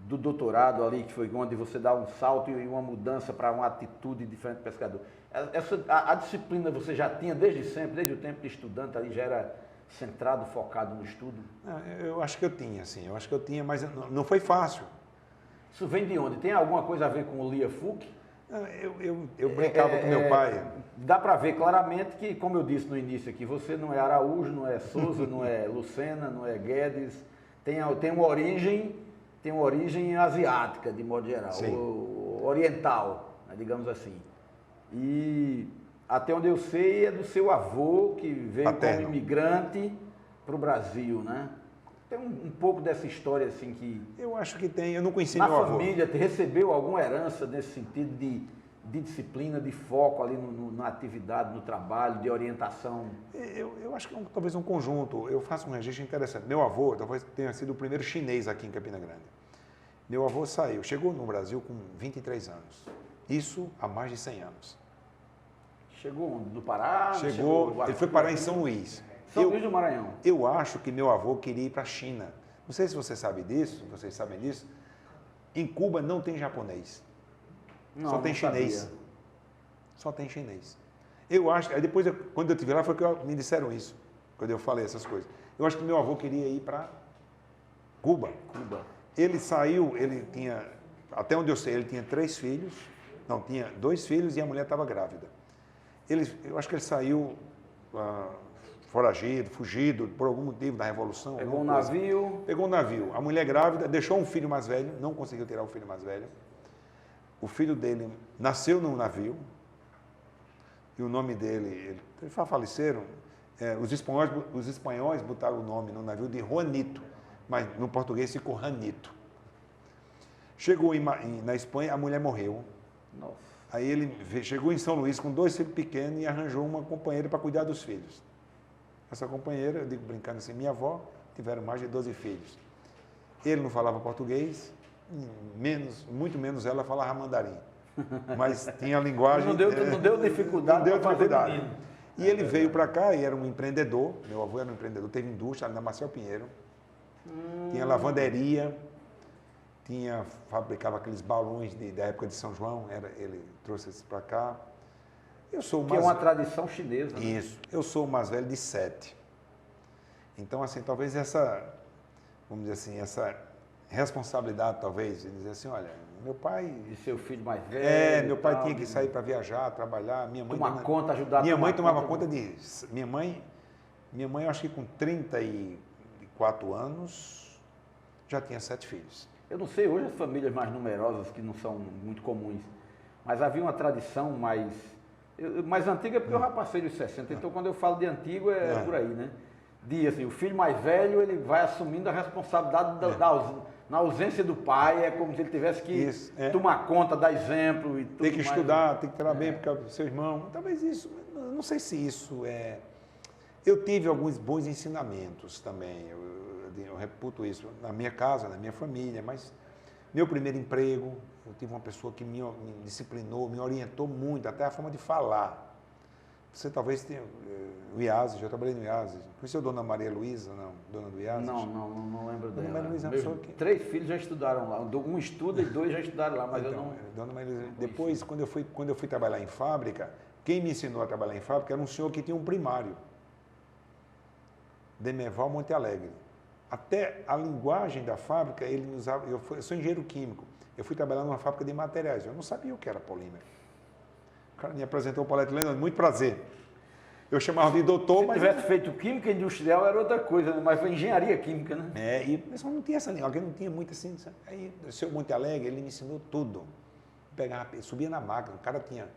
do doutorado ali, que foi onde você dá um salto e uma mudança para uma atitude diferente do pescador. A disciplina você já tinha desde sempre, desde o tempo de estudante ali, já era centrado, focado no estudo? Eu acho que eu tinha, sim. Eu acho que eu tinha, mas não foi fácil. Isso vem de onde? Tem alguma coisa a ver com o Lia Fouque? Eu brincava com meu pai. Dá para ver claramente que, como eu disse no início aqui, você não é Araújo, não é Souza, não é Lucena, não é Guedes, tem uma origem asiática, de modo geral, oriental, né, digamos assim. E até onde eu sei é do seu avô, que veio como imigrante para o Brasil, né? Tem um pouco dessa história assim que... Eu acho que tem, eu não conheci meu avô. Na família, recebeu alguma herança nesse sentido de disciplina, de foco ali na atividade, no trabalho, de orientação? Eu acho que talvez um conjunto. Eu faço um registro interessante. Meu avô talvez tenha sido o primeiro chinês aqui em Campina Grande. Meu avô chegou no Brasil com 23 anos. Isso há mais de 100 anos. Chegou do Pará? Ele foi parar em São Luís. São Luís do Maranhão. Eu acho que meu avô queria ir para a China. Não sei se você sabe disso, vocês sabem disso. Em Cuba não tem japonês. Não, só tem chinês. Sabia. Só tem chinês. Eu acho, aí depois, quando eu estive lá, foi que me disseram isso, quando eu falei essas coisas. Eu acho que meu avô queria ir para Cuba. Ele saiu, ele tinha, até onde eu sei, ele tinha 3 filhos. Não, tinha 2 filhos e a mulher estava grávida. Eu acho que ele saiu foragido, fugido, por algum motivo da Revolução. Pegou um navio. Pegou um navio. A mulher grávida, deixou um filho mais velho, não conseguiu tirar o filho mais velho. O filho dele nasceu num navio e o nome dele, eles faleceram. Os espanhóis botaram o nome no navio de Juanito, mas no português ficou Ranito. Chegou na Espanha, a mulher morreu. Nossa. Aí ele chegou em São Luís com 2 filhos pequenos e arranjou uma companheira para cuidar dos filhos. Essa companheira, eu digo brincando assim, minha avó, tiveram mais de 12 filhos. Ele não falava português, muito menos ela falava mandarim. Mas tinha a linguagem... Não deu dificuldade. Não deu dificuldade. E ele veio para cá e era um empreendedor, meu avô era um empreendedor, teve indústria ali na Marcel Pinheiro, tinha lavanderia, fabricava aqueles balões da época de São João, ele trouxe isso para cá. Eu sou que é uma tradição chinesa. Né? Isso. Eu sou o mais velho de 7. Então, assim, talvez vamos dizer assim, essa responsabilidade, talvez, de dizer assim, olha, meu pai... De seu filho mais velho. Meu pai tinha que sair para viajar, trabalhar. Minha mãe... Ajudar. Minha mãe tomava conta disso. Minha mãe, eu acho que com 34 anos, já tinha 7 filhos. Eu não sei, hoje as famílias mais numerosas, que não são muito comuns, mas havia uma tradição mais antiga, porque eu já passei dos 60, então quando eu falo de antigo é por aí, né? Assim, o filho mais velho, ele vai assumindo a responsabilidade na ausência do pai, é como se ele tivesse que tomar conta, dar exemplo e tudo. Tem que estudar, tem que treinar bem, porque é o seu irmão. Talvez isso, não sei se isso é... Eu tive alguns bons ensinamentos também, eu reputo isso na minha casa, na minha família, mas meu primeiro emprego, eu tive uma pessoa que me disciplinou, me orientou muito, até a forma de falar. Você talvez tenha o IASES, eu trabalhei no IASES. Conheceu a dona Maria Luísa, não? Dona do IASES? Não lembro dela. Dona Maria Luísa é uma pessoa que... 3 filhos já estudaram lá. Um estuda e 2 já estudaram lá, mas então, eu não... Dona Maria Luísa, depois, quando eu fui trabalhar em fábrica, quem me ensinou a trabalhar em fábrica era um senhor que tinha um primário. Demerval Monte Alegre. Até a linguagem da fábrica, ele usava... Eu sou engenheiro químico. Eu fui trabalhar numa fábrica de materiais. Eu não sabia o que era polímero. O cara me apresentou o polietileno, muito prazer. Eu chamava de doutor, mas... Se tivesse feito química industrial era outra coisa, mas foi engenharia química, né? Mas não tinha essa linguagem, não tinha muito assim. Aí, o seu Monte Alegre, ele me ensinou tudo. Subia na máquina, o cara tinha...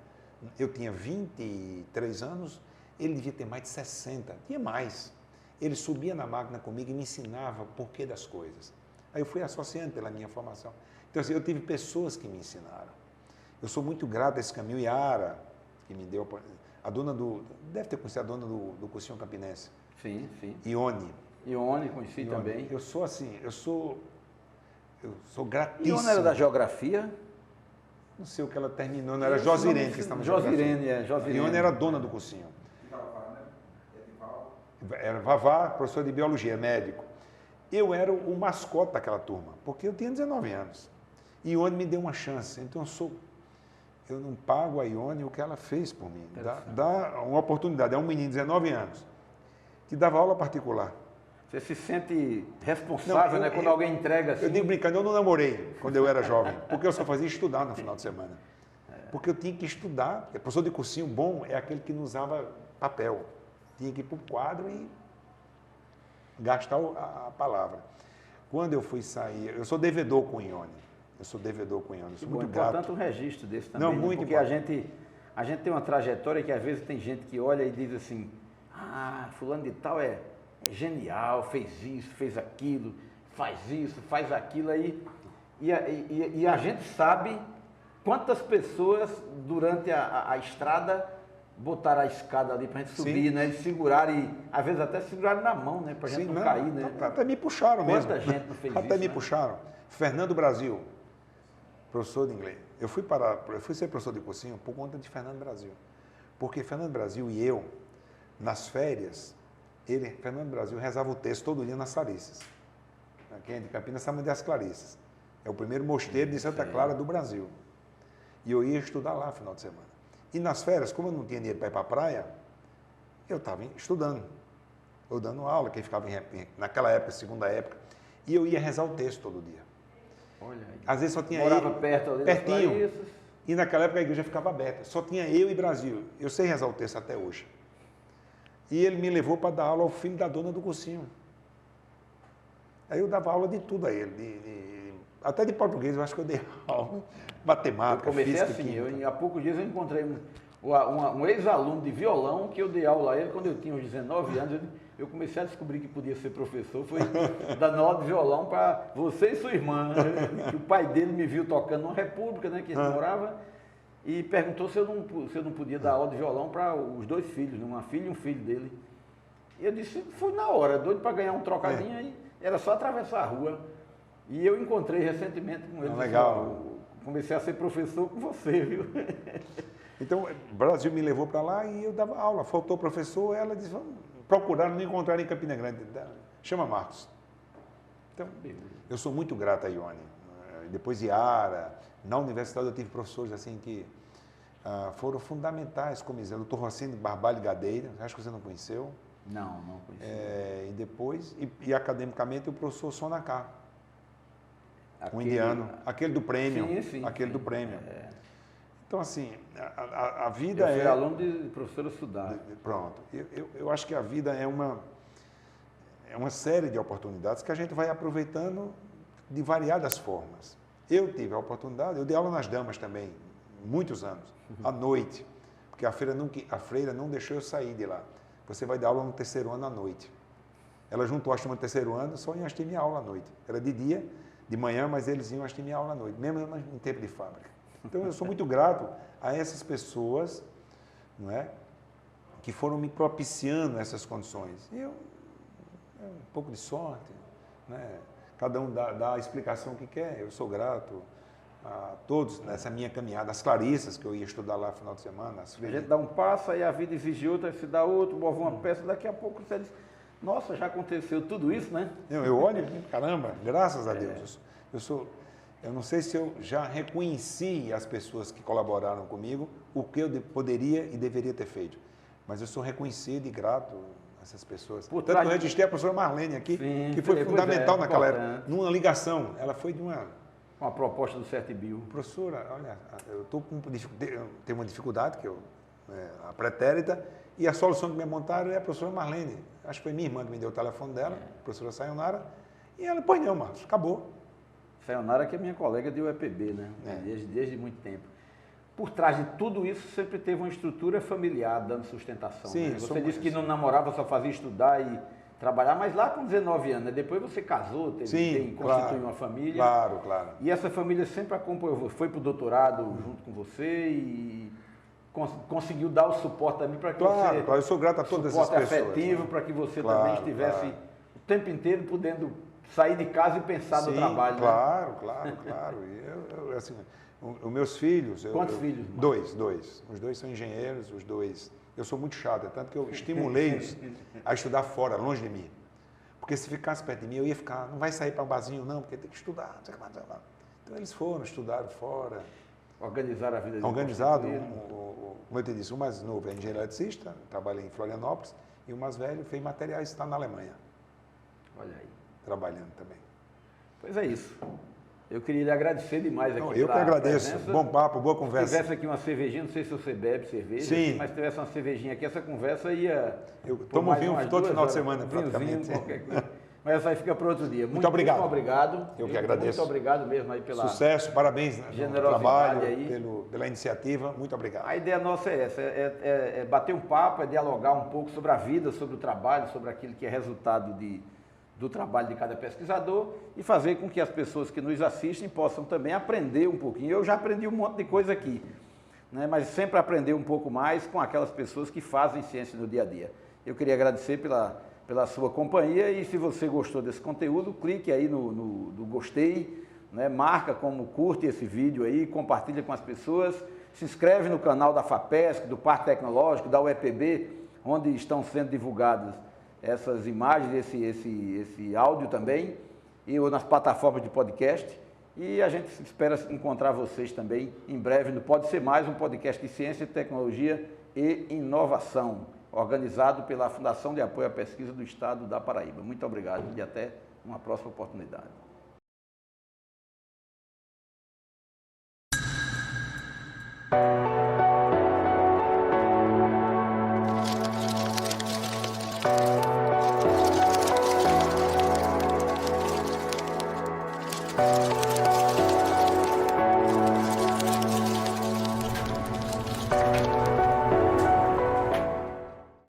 Eu tinha 23 anos, ele devia ter mais de 60, tinha mais. Ele subia na máquina comigo e me ensinava o porquê das coisas. Aí eu fui associando pela minha formação. Então, assim, eu tive pessoas que me ensinaram. Eu sou muito grato a esse caminho. Yara, que me deu... A dona do... Deve ter conhecido a dona do Cursinho Campinense. Sim. Ione, conheci também. Eu sou assim, eu sou gratíssimo. Ione era da geografia? Não sei o que ela terminou, não era Josirene que estava na Josirene. Ione era dona do cursinho. Era Vavá, professor de biologia, médico. eu era o mascote daquela turma, porque eu tinha 19 anos. E Ione me deu uma chance. Então eu não pago a Ione o que ela fez por mim. Dá uma oportunidade. É um menino de 19 anos que dava aula particular. Você se sente responsável, né? Quando alguém entrega assim. Eu digo brincando, eu não namorei quando eu era jovem, porque eu só fazia estudar no final de semana. Porque eu tinha que estudar. O professor de cursinho bom é aquele que não usava papel. Tinha que ir para o quadro e gastar a palavra. Quando eu fui sair, eu sou devedor com o Ione. Eu sou muito grato. É importante um registro desse também, Não, né? muito Porque importante. a gente tem uma trajetória que às vezes tem gente que olha e diz assim, fulano de tal é genial, fez isso, fez aquilo, faz isso, faz aquilo aí. E a gente sabe quantas pessoas durante a estrada botaram a escada ali para a gente subir, né? E segurar e às vezes até segurar na mão, né? Para a gente não cair, né? Até me puxaram mesmo. Quanta gente não fez isso, Até me né? puxaram. Fernando Brasil, professor de inglês. Eu fui ser professor de cursinho por conta de Fernando Brasil. Porque Fernando Brasil e eu, nas férias, Fernando Brasil, rezava o texto todo dia nas Clarices. Quem é de Campinas sabe das Clarices. É o primeiro mosteiro de Santa Clara do Brasil. E eu ia estudar lá no final de semana. E nas férias, como eu não tinha dinheiro para ir para a praia, eu estava estudando. Eu dando aula, quem ficava naquela época, segunda época. E eu ia rezar o texto todo dia. Olha aí. Às vezes só tinha Morava perto ali das pertinho. Clarissas. E naquela época a igreja ficava aberta. Só tinha eu e Brasil. Eu sei rezar o texto até hoje. E ele me levou para dar aula ao filho da dona do cursinho. Aí eu dava aula de tudo a ele. Até de português eu acho que eu dei aula. Matemática, Eu comecei física, assim, química. há poucos dias eu encontrei um ex-aluno de violão que eu dei aula a ele quando eu tinha uns 19 anos. Eu comecei a descobrir que podia ser professor, foi dando aula de violão para você e sua irmã. Que o pai dele me viu tocando numa república, né, que ele morava, e perguntou se eu não podia dar aula de violão para os dois filhos, uma filha e um filho dele. E eu disse, fui na hora, doido para ganhar um trocadinho aí, era só atravessar a rua. E eu encontrei recentemente com ele. Legal. Comecei a ser professor com você, viu? Então, o Brasil me levou para lá e eu dava aula. Faltou o professor, ela disse, vamos procurar, não encontraram em Campina Grande. Chama Marcos. Então, eu sou muito grato a Ione. Depois Yara, na universidade eu tive professores assim que foram fundamentais, como o doutor Rocino Barbalho Gadeira, acho que você não conheceu. Não conheci. E depois, e academicamente, o professor Sonaká. Um indiano, aquele do prêmio. Sim, aquele do prêmio. Então, assim, a vida eu fui aluno de professora Sudar. Pronto. Eu acho que a vida é uma série de oportunidades que a gente vai aproveitando de variadas formas. Eu tive a oportunidade, eu dei aula nas damas também, muitos anos, à noite, porque a freira não deixou eu sair de lá. Você vai dar aula no terceiro ano à noite. Ela juntou a turma do terceiro ano, só iam assistir minha aula à noite. Era de dia, de manhã, mas eles iam assistir minha aula à noite, mesmo em tempo de fábrica. Então, eu sou muito grato a essas pessoas, não é, que foram me propiciando essas condições. E um pouco de sorte, né? Cada um dá a explicação que quer. Eu sou grato a todos nessa minha caminhada, as Clarissas, que eu ia estudar lá no final de semana. A gente dá um passo, aí a vida exige outro, aí se dá outro, move uma peça, daqui a pouco você diz, nossa, já aconteceu tudo isso, né? Eu olho, caramba, graças a Deus. Eu não sei se eu já reconheci as pessoas que colaboraram comigo, o que eu poderia e deveria ter feito. Mas eu sou reconhecido e grato a essas pessoas. Tanto que eu registrei a professora Marlene aqui, que foi fundamental naquela época. Numa ligação, ela foi de uma proposta do CERT-Bio. Professora, olha, eu tenho uma dificuldade, a pretérita, e a solução que me montaram é a professora Marlene. Acho que foi minha irmã que me deu o telefone dela, a professora Sayonara, e ela, pois não, Marcos, acabou. Sayonara, que é minha colega de UEPB, né? Desde muito tempo. Por trás de tudo isso, sempre teve uma estrutura familiar dando sustentação. Sim, né? Você disse que não namorava, só fazia estudar e trabalhar, mas lá com 19 anos, né? Depois você casou, constituiu uma família. Claro. E essa família sempre acompanhou, foi para o doutorado junto com você e conseguiu dar o suporte também para que você... Claro, eu sou grato a todas essas pessoas. Suporte afetivo, para que você também estivesse o tempo inteiro podendo sair de casa e pensar no trabalho. Claro. E assim, os meus filhos... Quantos filhos? Dois. Os dois são engenheiros, Eu sou muito chato, tanto que eu estimulei-os a estudar fora, longe de mim. Porque se ficasse perto de mim, eu ia ficar, não vai sair para um barzinho não, porque tem que estudar, não sei o que lá. Então eles foram, estudaram fora. Organizaram a vida de Organizado, como eu te disse, o mais novo é engenheiro eletricista, trabalha em Florianópolis, e o mais velho fez materiais, está na Alemanha. Olha aí. Trabalhando também. Pois é isso. Eu queria lhe agradecer demais aqui. Não, eu que agradeço. Presença. Bom papo, boa Se conversa. tivesse aqui uma cervejinha, não sei se você bebe cerveja, Sim. mas se tivesse uma cervejinha aqui, essa conversa ia... Eu por tomo mais vinho umas todo 2 final de horas. semana, Vinhozinho, praticamente. qualquer coisa. Mas essa aí fica para outro dia. Muito obrigado. Muito obrigado. Eu que agradeço. Muito obrigado mesmo aí pela... Sucesso, parabéns no generosidade trabalho, aí. pela iniciativa. Muito obrigado. A ideia nossa é essa, é bater um papo, é dialogar um pouco sobre a vida, sobre o trabalho, sobre aquilo que é resultado do trabalho de cada pesquisador e fazer com que as pessoas que nos assistem possam também aprender um pouquinho. Eu já aprendi um monte de coisa aqui, né? Mas sempre aprender um pouco mais com aquelas pessoas que fazem ciência no dia a dia. Eu queria agradecer pela sua companhia e se você gostou desse conteúdo, clique aí no gostei, né? Marca como curte esse vídeo aí, compartilha com as pessoas, se inscreve no canal da FAPESC, do Parque Tecnológico, da UEPB, onde estão sendo divulgadas essas imagens, esse áudio também, ou nas plataformas de podcast. E a gente espera encontrar vocês também em breve no Pode Ser Mais, um podcast de ciência, tecnologia e inovação, organizado pela Fundação de Apoio à Pesquisa do Estado da Paraíba. Muito obrigado e até uma próxima oportunidade.